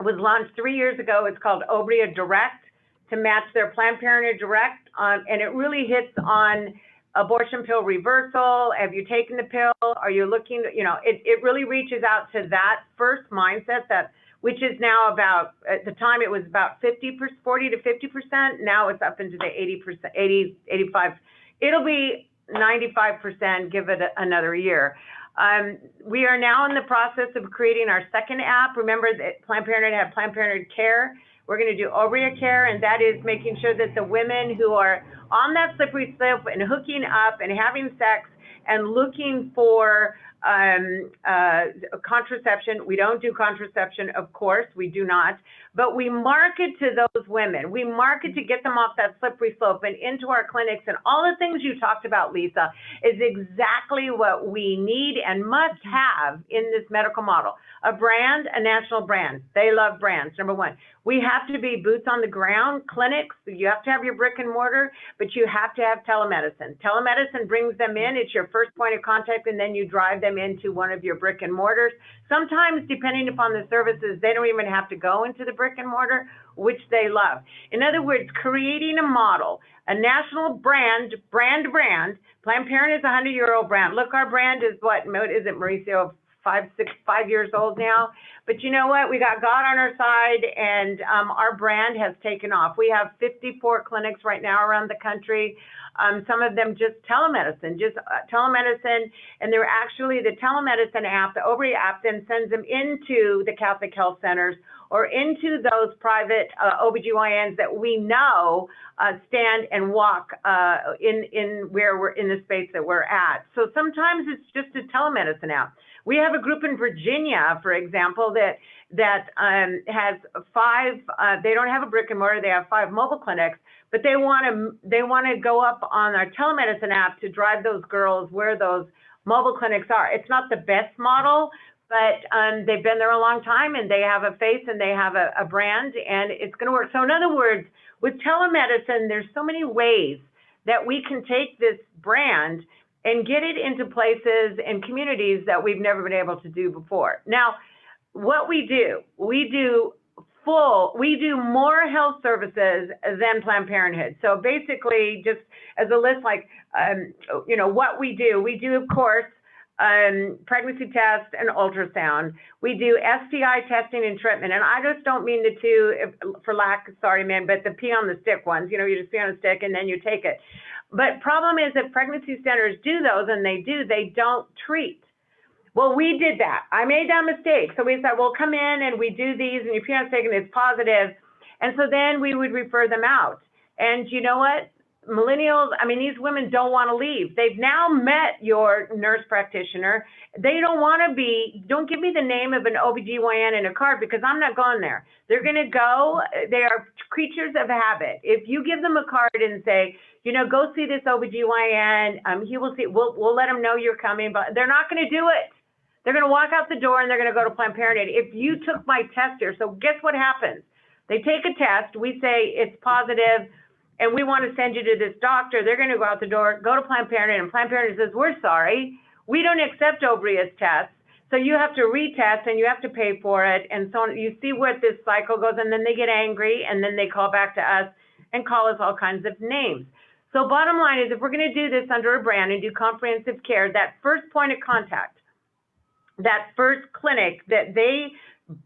was launched 3 years ago. It's called Obria Direct, to match their Planned Parenthood Direct, and it really hits on abortion pill reversal. Have you taken the pill? Are you looking, it really reaches out to that first mindset, which is now about, at the time it was about 40 to 50%. Now it's up into the 80%, 80, 85. It'll be 95%, give it another year. We are now in the process of creating our second app. Remember that Planned Parenthood had Planned Parenthood Care. We're going to do Obria Care, and that is making sure that the women who are on that slippery slope and hooking up and having sex and looking for contraception. We don't do contraception, of course, we do not, but we market to those women. We market to get them off that slippery slope and into our clinics, and all the things you talked about, Lisa, is exactly what we need and must have in this medical model. A brand, a national brand. They love brands, number one. We have to be boots on the ground clinics. You have to have your brick and mortar, but you have to have telemedicine. Telemedicine brings them in. It's your first point of contact, and then you drive them into one of your brick and mortars. Sometimes, depending upon the services, they don't even have to go into the brick and mortar, which they love. In other words, creating a model, a national brand. Planned Parenthood is a 100-year-old brand. Look, our brand is what is it, Mauricio? 5 years old now. But you know what? We got God on our side, and our brand has taken off. We have 54 clinics right now around the country. some of them just telemedicine, and they're actually the telemedicine app, the Obria app, then sends them into the Catholic Health Centers or into those private OBGYNs that we know stand and walk in where we're in the space that we're at. So sometimes it's just a telemedicine app. We have a group in Virginia, for example, that has 5. They don't have a brick and mortar. They have 5 mobile clinics, but they want to go up on our telemedicine app to drive those girls where those mobile clinics are. It's not the best model, but they've been there a long time, and they have a face and they have a brand, and it's going to work. So in other words, with telemedicine, there's so many ways that we can take this brand and get it into places and communities that we've never been able to do before. Now, what we do more health services than Planned Parenthood. So basically, just as a list, like, what we do, of course, pregnancy test and ultrasound. We do STI testing and treatment. And I just don't mean the two, for lack, sorry, man, but the pee on the stick ones. You just pee on a stick and then you take it. But problem is that pregnancy centers do those, and they don't treat. Well, we did that. I made that mistake. So we said, well, come in and we do these, and you pee on a stick and it's positive. And so then we would refer them out. And you know what? Millennials, these women don't want to leave. They've now met your nurse practitioner. They don't want to don't give me the name of an OBGYN in a card, because I'm not going there. They're going to go, they are creatures of habit. If you give them a card and say, go see this OBGYN, he will see, we'll let him know you're coming, but they're not going to do it. They're going to walk out the door and they're going to go to Planned Parenthood. If you took my test here, so guess what happens? They take a test, we say it's positive, and we want to send you to this doctor. They're going to go out the door, go to Planned Parenthood, and Planned Parenthood says, we're sorry, we don't accept Obria's tests. So you have to retest and you have to pay for it. And so you see where this cycle goes, and then they get angry, and then they call back to us and call us all kinds of names. So bottom line is, if we're going to do this under a brand and do comprehensive care, that first point of contact, that first clinic that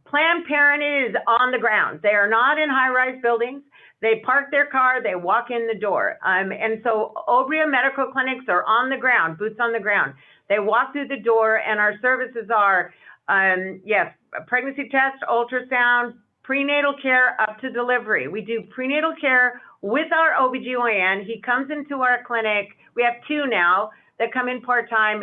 Planned Parenthood is on the ground. They are not in high-rise buildings. They park their car, they walk in the door. And so Obria medical clinics are on the ground, boots on the ground. They walk through the door, and our services are, yes, pregnancy test, ultrasound, prenatal care up to delivery. We do prenatal care with our OBGYN. He comes into our clinic. We have 2 now that come in part-time.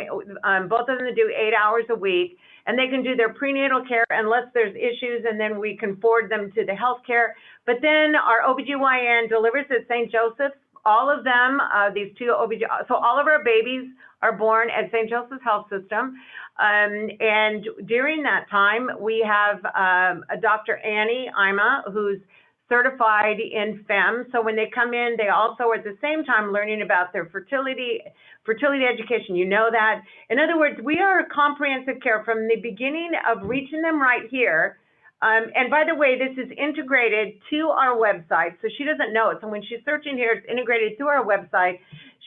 Both of them do 8 hours a week, and they can do their prenatal care unless there's issues, and then we can forward them to the healthcare. But then our OBGYN delivers at St. Joseph's. All of them, these 2 so all of our babies are born at St. Joseph's Health System. And during that time, we have a Dr. Annie Ima, who's certified in FEM. So when they come in, they also are at the same time learning about their fertility education. You know that. In other words, we are a comprehensive care from the beginning of reaching them right here. And by the way, this is integrated to our website, so she doesn't know it. So when she's searching here, it's integrated through our website.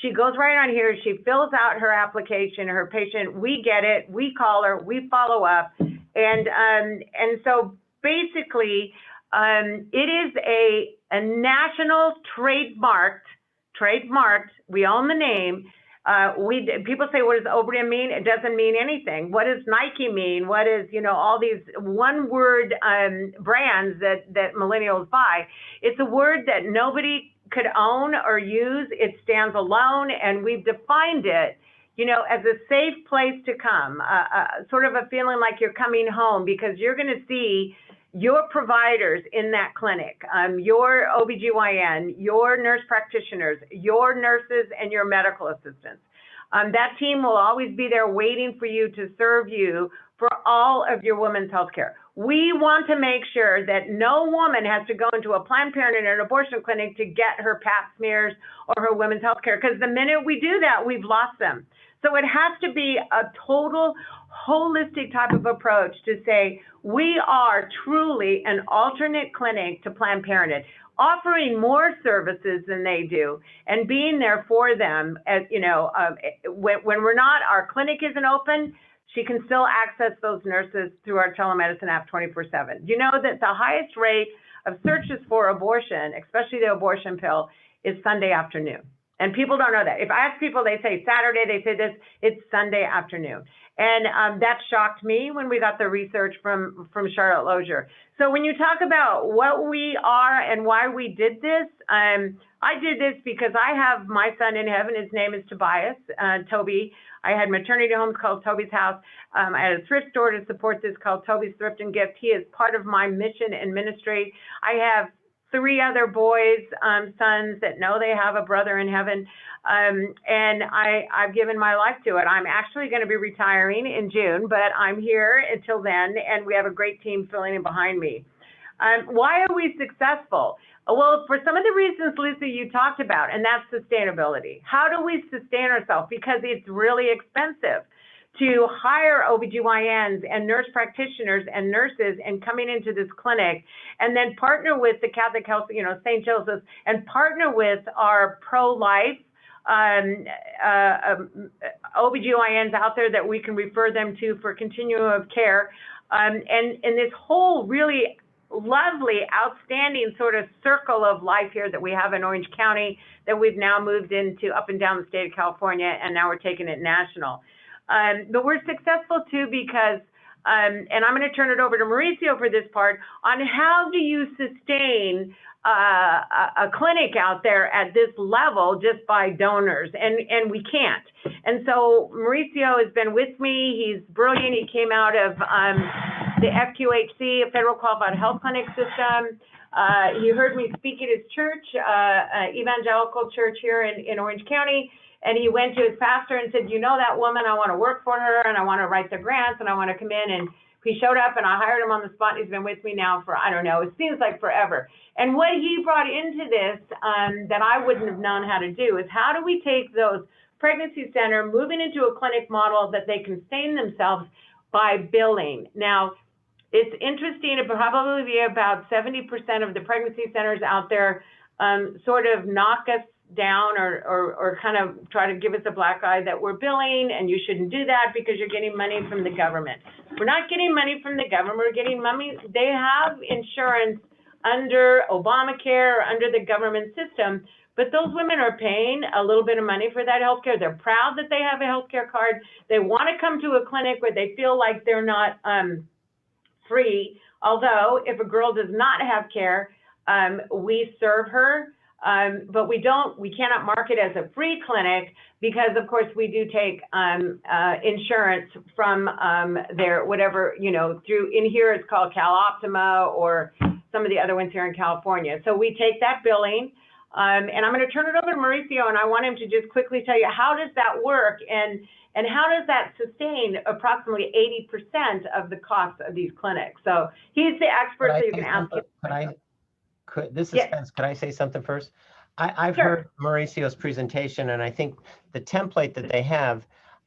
She goes right on here, she fills out her application, her patient, we get it, we call her, we follow up. And so basically, it is a national trademarked, we own the name. People say, what does Obria mean? It doesn't mean anything. What does Nike mean? What is, all these one word brands that millennials buy? It's a word that nobody could own or use. It stands alone, and we've defined it, as a safe place to come, sort of a feeling like you're coming home, because you're going to see your providers in that clinic, your OBGYN, your nurse practitioners, your nurses, and your medical assistants. That team will always be there waiting for you to serve you for all of your women's health care. We want to make sure that no woman has to go into a Planned Parenthood or an abortion clinic to get her pap smears or her women's health care, because the minute we do that, we've lost them. So it has to be a total holistic type of approach to say, we are truly an alternate clinic to Planned Parenthood, offering more services than they do, and being there for them. As when we're not, our clinic isn't open, she can still access those nurses through our telemedicine app 24/7. You know that the highest rate of searches for abortion, especially the abortion pill, is Sunday afternoon. And people don't know that. If I ask people, they say Saturday, they say this, it's Sunday afternoon. And that shocked me when we got the research from Charlotte Lozier. So when you talk about what we are and why we did this, I did this because I have my son in heaven. His name is Tobias, Toby. I had maternity homes called Toby's House. I had a thrift store to support this called Toby's Thrift and Gift. He is part of my mission and ministry. I have 3 other boys, sons that know they have a brother in heaven. And I've given my life to it. I'm actually going to be retiring in June, but I'm here until then, and we have a great team filling in behind me. Why are we successful? Well, for some of the reasons, Lisa, you talked about, and that's sustainability. How do we sustain ourselves? Because it's really expensive to hire OBGYNs and nurse practitioners and nurses and coming into this clinic, and then partner with the Catholic Health, St. Joseph's, and partner with our pro-life OBGYNs out there that we can refer them to for continuum of care. And this whole really lovely, outstanding sort of circle of life here that we have in Orange County that we've now moved into up and down the state of California, and now we're taking it national. But we're successful too because, and I'm going to turn it over to Mauricio for this part, on how do you sustain a clinic out there at this level just by donors, and we can't. And so Mauricio has been with me. He's brilliant. He came out of the FQHC, a Federal Qualified Health Clinic system. He heard me speak at his church, evangelical church here in Orange County, and he went to his pastor and said, that woman, I want to work for her, and I want to write the grants, and I want to come in. And he showed up, and I hired him on the spot. He's been with me now for, I don't know, it seems like forever. And what he brought into this that I wouldn't have known how to do is how do we take those pregnancy center, moving into a clinic model that they can sustain themselves by billing. Now, it's interesting, it probably be about 70% of the pregnancy centers out there sort of knock us down or kind of try to give us a black eye that we're billing and you shouldn't do that because you're getting money from the government. We're not getting money from the government, we're getting money. They have insurance under Obamacare or under the government system, but those women are paying a little bit of money for that healthcare. They're proud that they have a healthcare card. They want to come to a clinic where they feel like they're not free. Although if a girl does not have care, we serve her. But we cannot market as a free clinic because, of course, we do take insurance from their whatever, through in here it's called CalOptima or some of the other ones here in California. So we take that billing, and I'm going to turn it over to Mauricio, and I want him to just quickly tell you how does that work and how does that sustain approximately 80% of the cost of these clinics. So he's the expert, so you can ask him. This is Spence. Could I say something first? I've Sure. heard Mauricio's presentation, and I think the template that they have,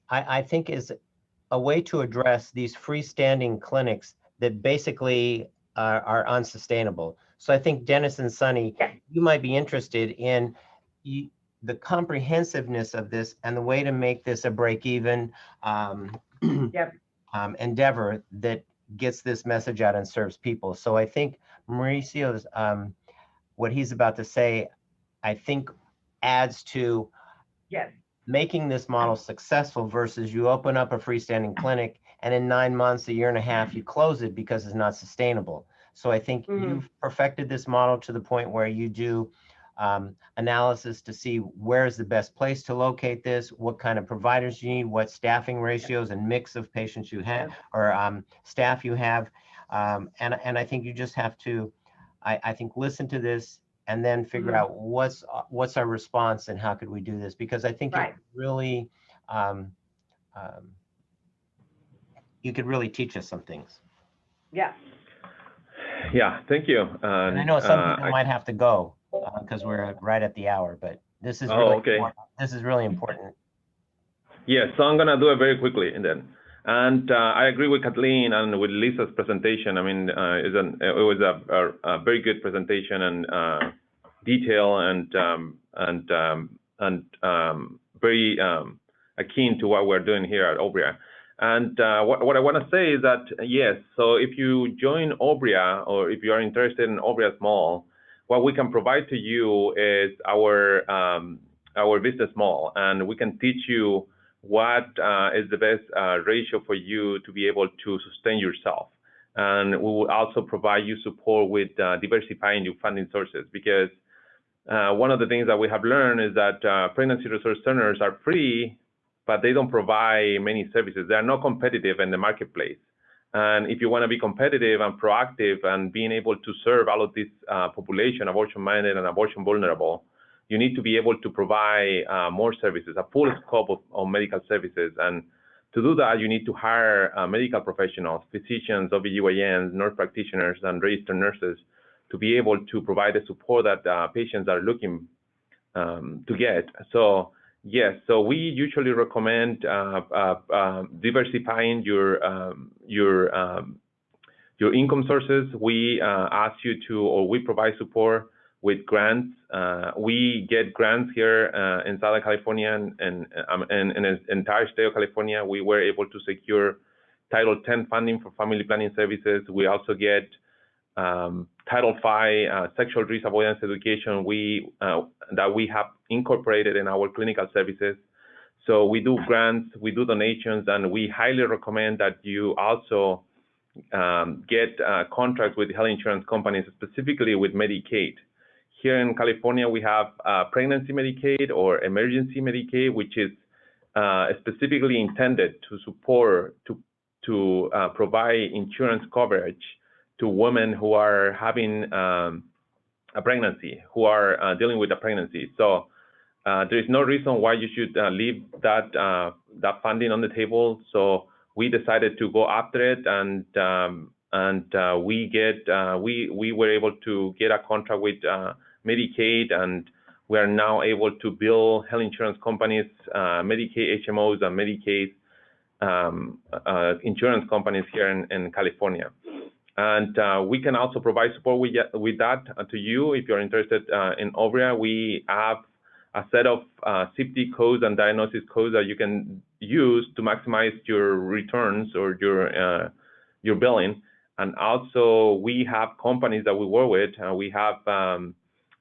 I think is a way to address these freestanding clinics that basically are unsustainable. So I think Dennis and Sunny, you might be interested in the comprehensiveness of this and the way to make this a break-even endeavor that gets this message out and serves people. So I think Mauricio's, what he's about to say, I think adds to making this model successful versus you open up a freestanding clinic and in 9 months, a year and a half, you close it because it's not sustainable. So I think you've perfected this model to the point where you do analysis to see where's the best place to locate this, what kind of providers you need, what staffing ratios and mix of patients you have or staff you have. And I think you just have to, I think, listen to this and then figure out what's our response and how could we do this? Because I think it really, you could really teach us some things. Yeah, thank you. And I know some people might have to go because we're right at the hour, but this is really important. This is really important. Yes, so I'm gonna do it very quickly and then. And I agree with Kathleen and with Lisa's presentation. I mean, it was a very good presentation and detail and very akin to what we're doing here at Obria. And what I want to say is that, yes, so if you join Obria or if you are interested in Obria Small, what we can provide to you is our our business model, and we can teach you what is the best ratio for you to be able to sustain yourself. And we will also provide you support with diversifying your funding sources, because one of the things that we have learned is that pregnancy resource centers are free, but they don't provide many services. They are not competitive in the marketplace. And if you want to be competitive and proactive and being able to serve all of this population, abortion-minded and abortion-vulnerable, you need to be able to provide more services, a full scope of medical services. And to do that, you need to hire medical professionals, physicians, OBGYNs, nurse practitioners, and registered nurses to be able to provide the support that patients are looking to get. So yes, so we usually recommend diversifying your income sources. We ask you to, or we provide support with grants. We get grants here in Southern California and in the entire state of California. We were able to secure Title X funding for family planning services. We also get Title V sexual risk avoidance education that we have incorporated in our clinical services. So we do grants, we do donations, and we highly recommend that you also get contracts with health insurance companies, specifically with Medicaid. Here in California, we have pregnancy Medicaid or emergency Medicaid, which is specifically intended to support, to provide insurance coverage to women who are having a pregnancy, who are dealing with a pregnancy. So there is no reason why you should leave that funding on the table. So we decided to go after it, and we were able to get a contract with Medicaid, and we are now able to bill health insurance companies, Medicaid HMOs, and Medicaid insurance companies here in California. And we can also provide support with that to you if you're interested in Obria. We have a set of CPT codes and diagnosis codes that you can use to maximize your returns or your billing. And also, we have companies that we work with. We have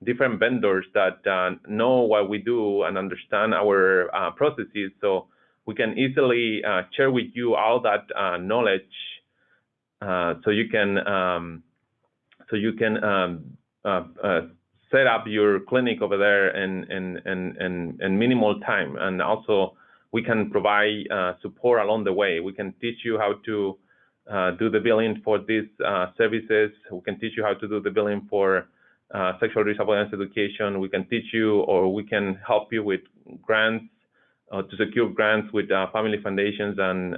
different vendors that know what we do and understand our processes, so we can easily share with you all that knowledge. So you can set up your clinic over there in minimal time, and also we can provide support along the way. We can teach you how to do the billing for these services. We can teach you how to do the billing for sexual risk avoidance education. We can teach you, or we can help you with grants to secure grants with family foundations and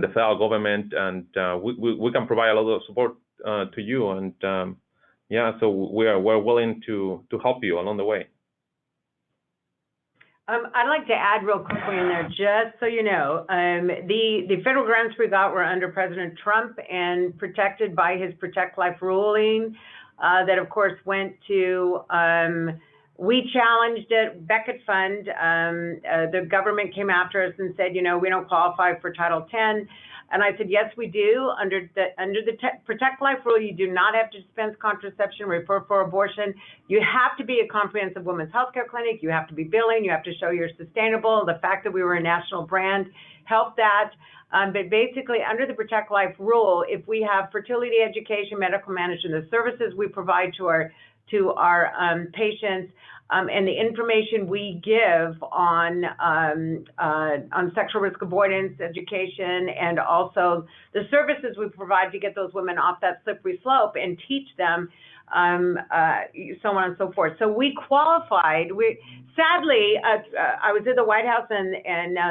the federal government, and we can provide a lot of support to you. And yeah, so we're willing to help you along the way. I'd like to add real quickly in there, just so you know, the federal grants we got were under President Trump and protected by his Protect Life ruling that, of course, went to, we challenged it, Beckett Fund. The government came after us and said, you know, we don't qualify for Title X. And I said, yes, we do. Under the Protect Life rule, you do not have to dispense contraception, refer for abortion. You have to be a comprehensive women's healthcare clinic. You have to be billing. You have to show you're sustainable. The fact that we were a national brand helped that. But basically, under the Protect Life rule, if we have fertility education, medical management, the services we provide to our patients, and the information we give on sexual risk avoidance education, and also the services we provide to get those women off that slippery slope and teach them, so on and so forth. So we qualified. Sadly, I was at the White House, and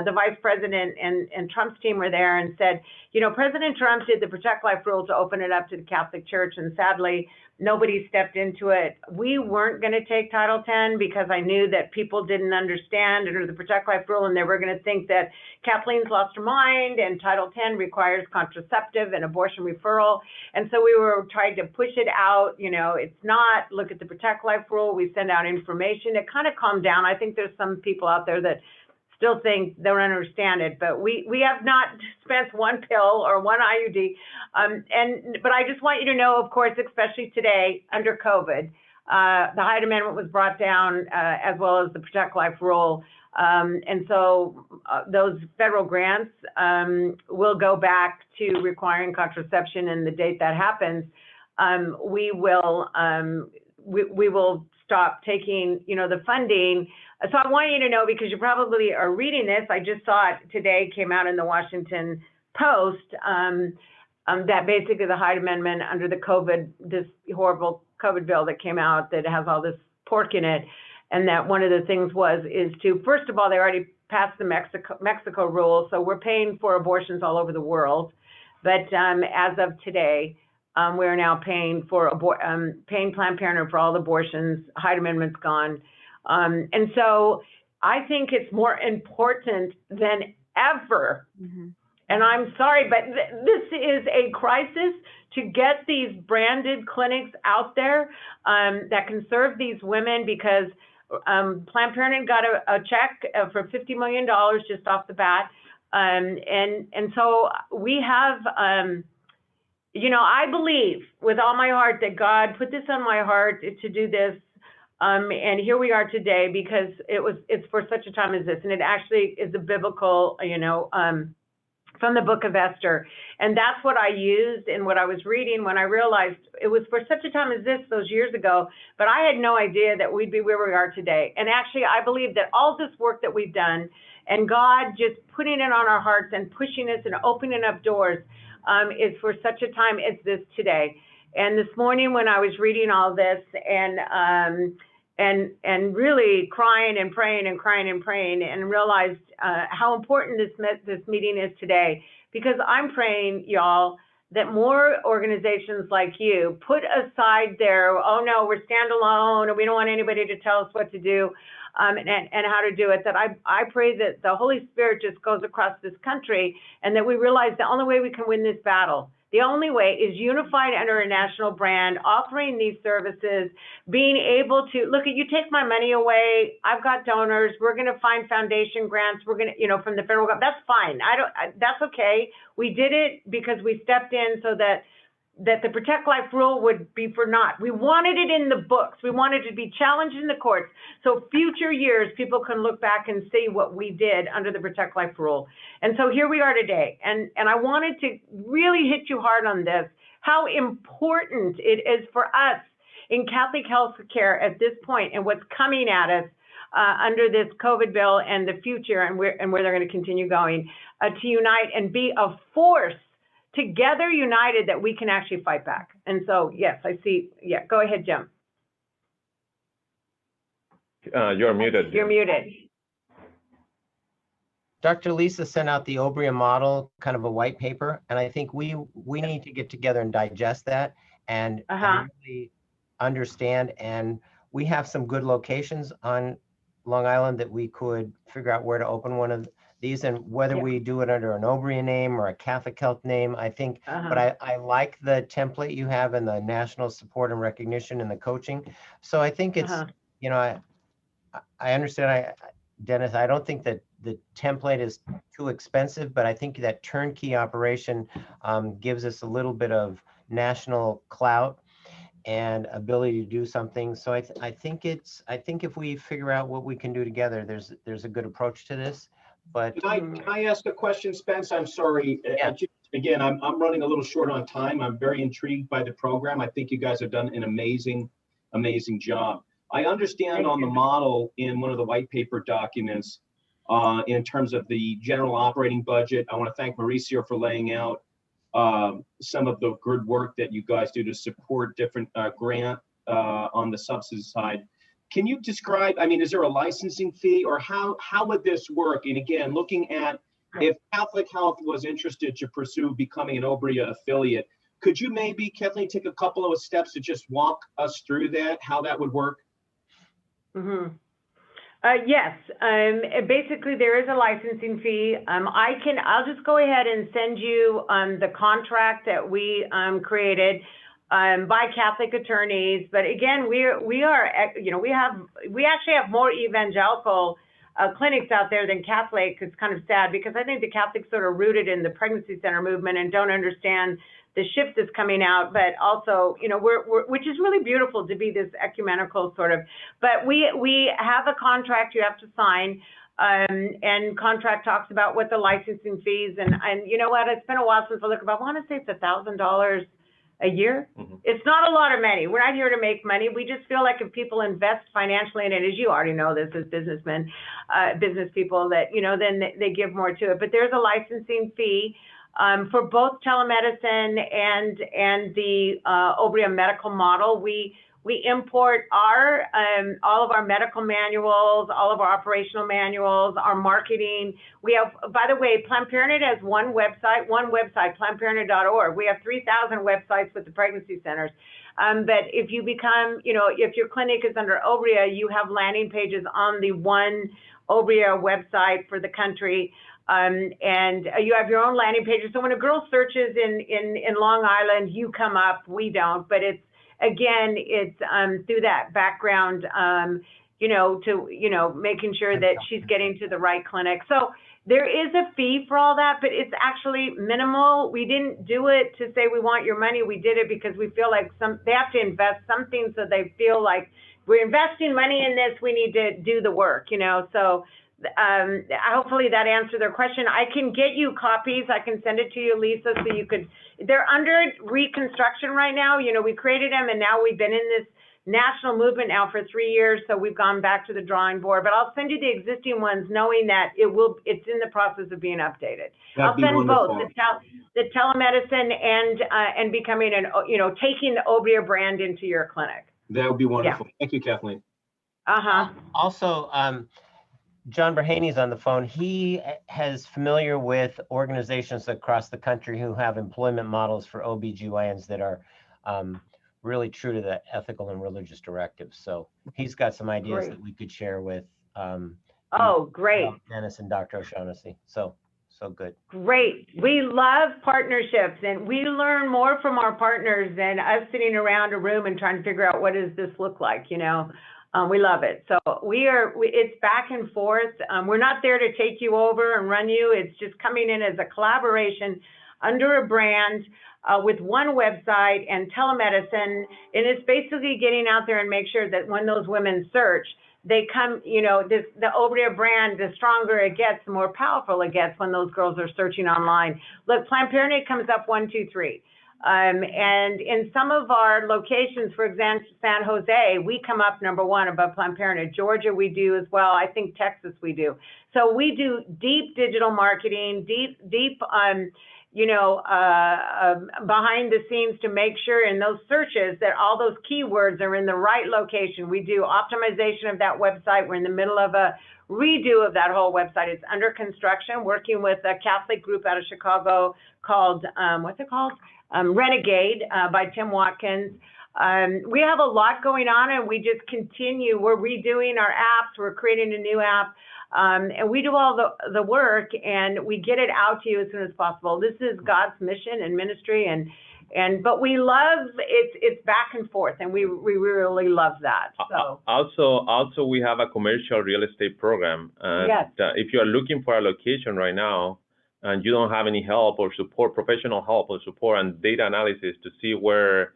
the Vice President and Trump's team were there and said, you know, President Trump did the Protect Life rule to open it up to the Catholic Church, and sadly, nobody stepped into it. We weren't going to take Title X because I knew that people didn't understand under the Protect Life rule, and they were going to think that Kathleen's lost her mind, and Title X requires contraceptive and abortion referral. And so we were trying to push it out. You know, it's not, look at the Protect Life rule. We send out information. It kind of calmed down. I think there's some people out there that still think they don't understand it, but we have not dispensed one pill or one IUD. But I just want you to know, of course, especially today under COVID, the Hyde Amendment was brought down, as well as the Protect Life Rule. And so those federal grants will go back to requiring contraception, and the date that happens, we will stop taking, the funding. So I want you to know, because you probably are reading this, I just saw it today, came out in the Washington Post, that basically the Hyde Amendment under the this horrible COVID bill that came out that has all this pork in it, and that one of the things is to, first of all, they already passed the Mexico rule, so we're paying for abortions all over the world. But as of today, we're now paying for paying Planned Parenthood for all abortions. Hyde Amendment's gone, and so I think it's more important than ever. Mm-hmm. And I'm sorry, but this is a crisis to get these branded clinics out there that can serve these women, because Planned Parenthood got a check for $50 million just off the bat. And so we have, I believe with all my heart that God put this on my heart to do this. And here we are today, because it's for such a time as this. And it actually is a biblical, from the book of Esther. And that's what I used in what I was reading when I realized it was for such a time as this those years ago, but I had no idea that we'd be where we are today. And actually, I believe that all this work that we've done and God just putting it on our hearts and pushing us and opening up doors is for such a time as this today. And this morning when I was reading all this and really crying and praying and crying and praying, and realized how important this meeting is today, because I'm praying, y'all, that more organizations like you put aside their, oh no, we're standalone and we don't want anybody to tell us what to do and how to do it, that I pray that the Holy Spirit just goes across this country, and that we realize the only way we can win this battle, the only way, is unified under a national brand, offering these services, being able to, look, you take my money away, I've got donors, we're going to find foundation grants, we're going to, from the federal government, that's fine. That's okay. We did it because we stepped in so that the Protect Life rule would be for naught. We wanted it in the books. We wanted it to be challenged in the courts, so future years people can look back and see what we did under the Protect Life rule. And so here we are today. And I wanted to really hit you hard on this, how important it is for us in Catholic health care at this point, and what's coming at us under this COVID bill and the future, and where they're going to continue going, to unite and be a force together, united, that we can actually fight back. And so, yes, I see. Yeah, go ahead, Jim. You're muted. Jim. You're muted. Dr. Lisa sent out the Obria model, kind of a white paper, and I think we need to get together and digest that and really understand. And we have some good locations on Long Island that we could figure out where to open one of these, and whether we do it under an Obria name or a Catholic Health name, I think, but I like the template you have and the national support and recognition and the coaching. So I think it's, I understand, Dennis, I don't think that the template is too expensive, but I think that turnkey operation gives us a little bit of national clout and ability to do something. So I think if we figure out what we can do together, there's a good approach to this. But can I ask a question, Spence? I'm sorry. Yeah. Again, I'm running a little short on time. I'm very intrigued by the program. I think you guys have done an amazing job. I understand on the model in one of the white paper documents, in terms of the general operating budget. I want to thank Mauricio for laying out some of the good work that you guys do to support different grant on the subsidy side. Can you describe, is there a licensing fee, or how would this work? And again, looking at if Catholic Health was interested to pursue becoming an Obria affiliate, could you maybe, Kathleen, take a couple of steps to just walk us through that, how that would work? Yes, basically there is a licensing fee. I'll just go ahead and send you the contract that we created by Catholic attorneys. But again, we actually have more evangelical clinics out there than Catholic. It's kind of sad because I think the Catholics sort of rooted in the pregnancy center movement and don't understand the shift that's coming out, but also, you know, which is really beautiful to be this ecumenical sort of, but we have a contract you have to sign, and contract talks about what the licensing fees, and you know what, it's been a while since I looked, but I want to say it's $1,000 a year. Mhm. It's not a lot of money. We're not here to make money. We just feel like if people invest financially in it, as you already know this as businessmen, business people, that, you know, then they give more to it. But there's a licensing fee for both telemedicine and the Obria medical model. We import our all of our medical manuals, all of our operational manuals, our marketing. We have, by the way, Planned Parenthood has one website, PlannedParenthood.org. We have 3,000 websites with the pregnancy centers. But if you become, you know, if your clinic is under Obria, you have landing pages on the one Obria website for the country. And you have your own landing pages. So when a girl searches in Long Island, you come up, we don't, but it's, again, it's through that background, you know, to, you know, making sure that she's getting to the right clinic. So there is a fee for all that, but it's actually minimal. We didn't do it to say we want your money. We did it because we feel like they have to invest something, so they feel like we're investing money in this, we need to do the work, you know. So hopefully that answered their question. I can get you copies. I can send it to you, Lisa, so you could, they're under reconstruction right now. You know, we created them and now we've been in this national movement now for 3 years. So we've gone back to the drawing board, but I'll send you the existing ones knowing that it's in the process of being updated. I'll send both the telemedicine and becoming you know, taking the Obria brand into your clinic. That would be wonderful. Yeah. Thank you, Kathleen. Also, John Brahany's on the phone. He is familiar with organizations across the country who have employment models for OBGYNs that are really true to the ethical and religious directives. So he's got some ideas that we could share with great. Dennis and Dr. O'Shaughnessy. So good. Great. We love partnerships, and we learn more from our partners than us sitting around a room and trying to figure out what does this look like, you know. We love it. So it's back and forth. We're not there to take you over and run you. It's just coming in as a collaboration under a brand with one website and telemedicine. And it's basically getting out there and make sure that when those women search, they come, you know, the Obria brand, the stronger it gets, the more powerful it gets when those girls are searching online. Look, Planned Parenthood comes up 1, 2, 3. And in some of our locations, for example, San Jose, we come up #1 above Planned Parenthood. Georgia, we do as well. I think Texas, we do. So we do deep digital marketing, deep, you know, behind the scenes to make sure in those searches that all those keywords are in the right location. We do optimization of that website. We're in the middle of a redo of that whole website. It's under construction, working with a Catholic group out of Chicago called, what's it called? Renegade by Tim Watkins. We have a lot going on, and we just continue. We're redoing our apps. We're creating a new app. And we do all the work, and we get it out to you as soon as possible. This is God's mission and ministry, but we love it's back and forth, and we really love that. So also we have a commercial real estate program. Yes. If you are looking for a location right now and you don't have any help or support, professional help or support and data analysis to see where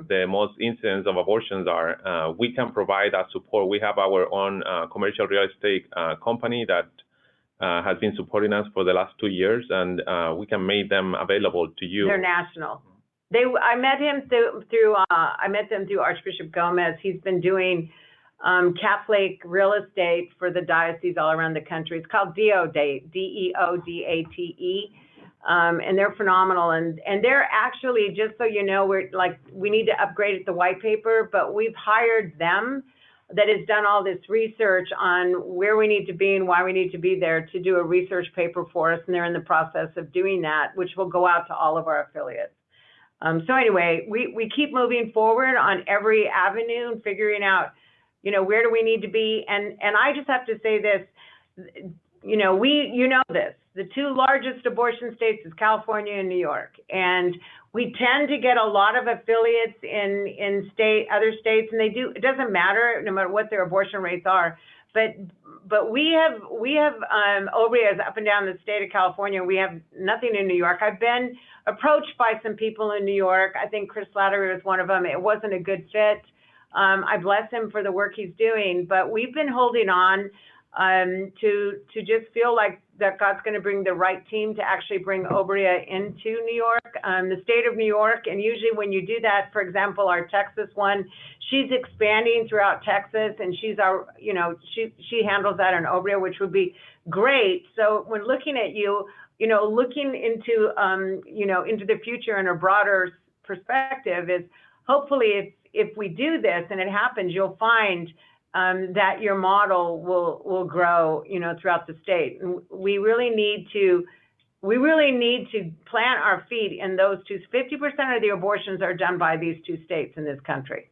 the most incidents of abortions are, we can provide that support. We have our own commercial real estate company that has been supporting us for the last 2 years, and we can make them available to you. They're national. I met him through Archbishop Gomez. He's been doing Catholic real estate for the diocese all around the country. It's called Deodate, DEODATE, and they're phenomenal. And they're actually, just so you know, we need to upgrade the white paper, but we've hired them that has done all this research on where we need to be and why we need to be there to do a research paper for us. And they're in the process of doing that, which will go out to all of our affiliates. So anyway, we keep moving forward on every avenue and figuring out, you know, where do we need to be? And I just have to say this, you know, this, the 2 largest abortion states is California and New York. And we tend to get a lot of affiliates in other states, and it doesn't matter no matter what their abortion rates are. But but we have Obria is up and down the state of California. We have nothing in New York. I've been approached by some people in New York. I think Chris Slattery was one of them. It wasn't a good fit. I bless him for the work he's doing, but we've been holding on to just feel like that God's going to bring the right team to actually bring Obria into New York, the state of New York. And usually when you do that, for example, our Texas one, she's expanding throughout Texas, and she's our, you know, she handles that in Obria, which would be great. So when looking at looking into, into the future in a broader perspective is hopefully if we do this and it happens, you'll find that your model will grow, throughout the state. And we really need to plant our feet in those two. 50% of the abortions are done by these two states in this country.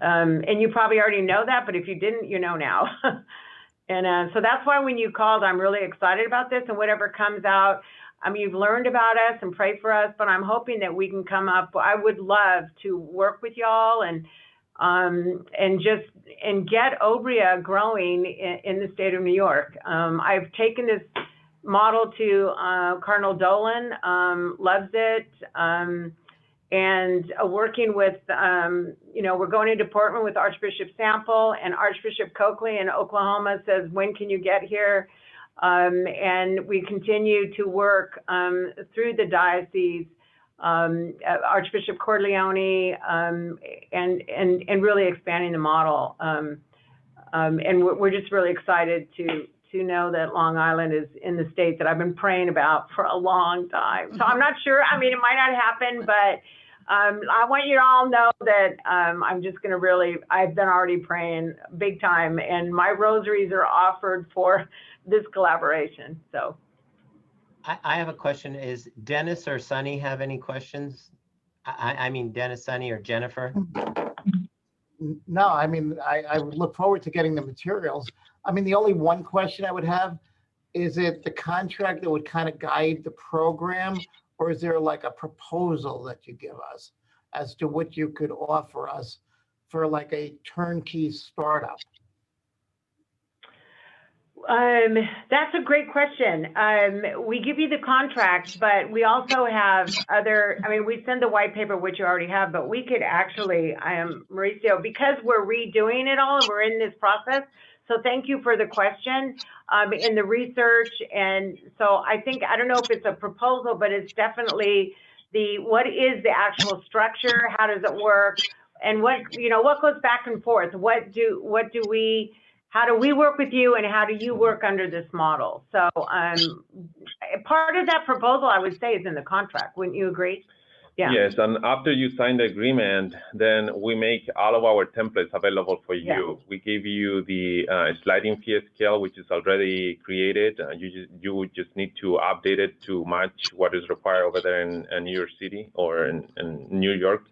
And you probably already know that, but if you didn't, you know now. And so that's why when you called, I'm really excited about this, and whatever comes out, I mean, you've learned about us and pray for us, but I'm hoping that we can come up. I would love to work with y'all and get Obria growing in the state of New York. I've taken this model to Cardinal Dolan, loves it, and working with, we're going into Portland with Archbishop Sample, and Archbishop Coakley in Oklahoma says, when can you get here? And we continue to work through the diocese, Archbishop Corleone, and really expanding the model. And we're just really excited to know that Long Island is in the state that I've been praying about for a long time. So I'm not sure, I mean, it might not happen, but I want you to all know that I'm just going to I've been already praying big time, and my rosaries are offered for this collaboration. So I have a question. Is Dennis or Sunny have any questions? I mean, Dennis, Sunny, or Jennifer? No, I mean, I would look forward to getting the materials. I mean, the only one question I would have, is it the contract that would kind of guide the program, or is there like a proposal that you give us as to what you could offer us for like a turnkey startup? That's a great question. We give you the contract, but we also have we send the white paper, which you already have, but we could actually, Mauricio, because we're redoing it all and we're in this process. So thank you for the question in the research. And so I don't know if it's a proposal, but it's definitely what is the actual structure? How does it work? And what goes back and forth? How do we work with you, and how do you work under this model? So part of that proposal, I would say, is in the contract. Wouldn't you agree? Yeah. Yes, and after you sign the agreement, then we make all of our templates available for you. Yeah. We give you the sliding fee scale, which is already created. You would just need to update it to match what is required over there in New York City or in New York.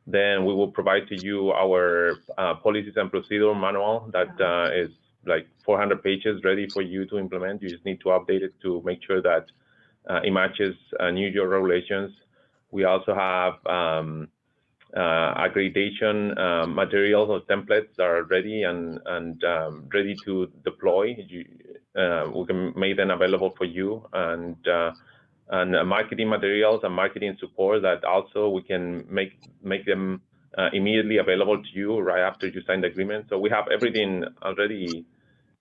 Then we will provide to you our policies and procedure manual that is like 400 pages ready for you to implement. You just need to update it to make sure that it matches New York regulations. We also have accreditation materials or templates that are ready and ready to deploy. We can make them available for you, and marketing materials and marketing support that also we can make them immediately available to you right after you sign the agreement. So we have everything already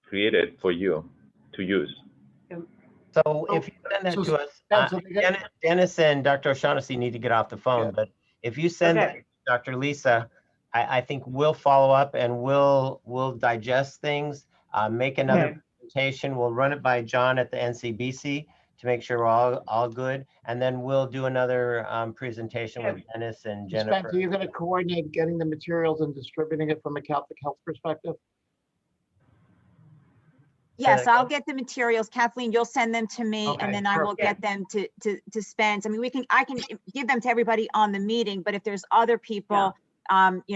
created for you to use. So if you send that to us, Dennis and Dr. O'Shaughnessy need to get off the phone, but if you send that to Dr. Lisa, I think we'll follow up and we'll digest things, make another presentation. We'll run it by John at the NCBC to make sure we're all good. And then we'll do another presentation with Dennis and Jennifer. Spencer, you're going to coordinate getting the materials and distributing it from a Catholic Health perspective? Yes, I'll get the materials. Kathleen, you'll send them to me, and then I will get them to Spence. I mean, I can give them to everybody on the meeting, but if there's other people,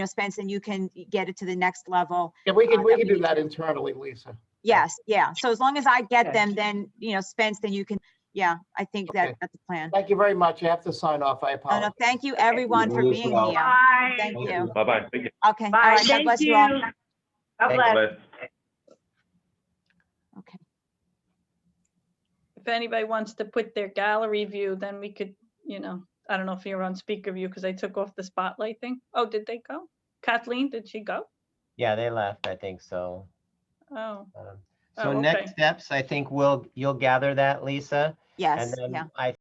Spence, then you can get it to the next level. Yeah, we can do that internally, Lisa. Yes, yeah. So as long as I get them, then, Spence, then you can, I think that's the plan. Thank you very much. I have to sign off. I apologize. No, thank you, everyone, for being here. Bye. Thank you. Bye-bye. Thank you. Okay. Bye. All right. God bless you all. God bless. if anybody wants to put their gallery view, then we could, you know, I don't know if you're on speaker view because I took off the spotlight thing. Oh, did they go? Kathleen, did she go? Yeah, they left, I think so. Oh, So Oh, next okay. steps, I think you'll gather that, Lisa. And Yes, then yeah. I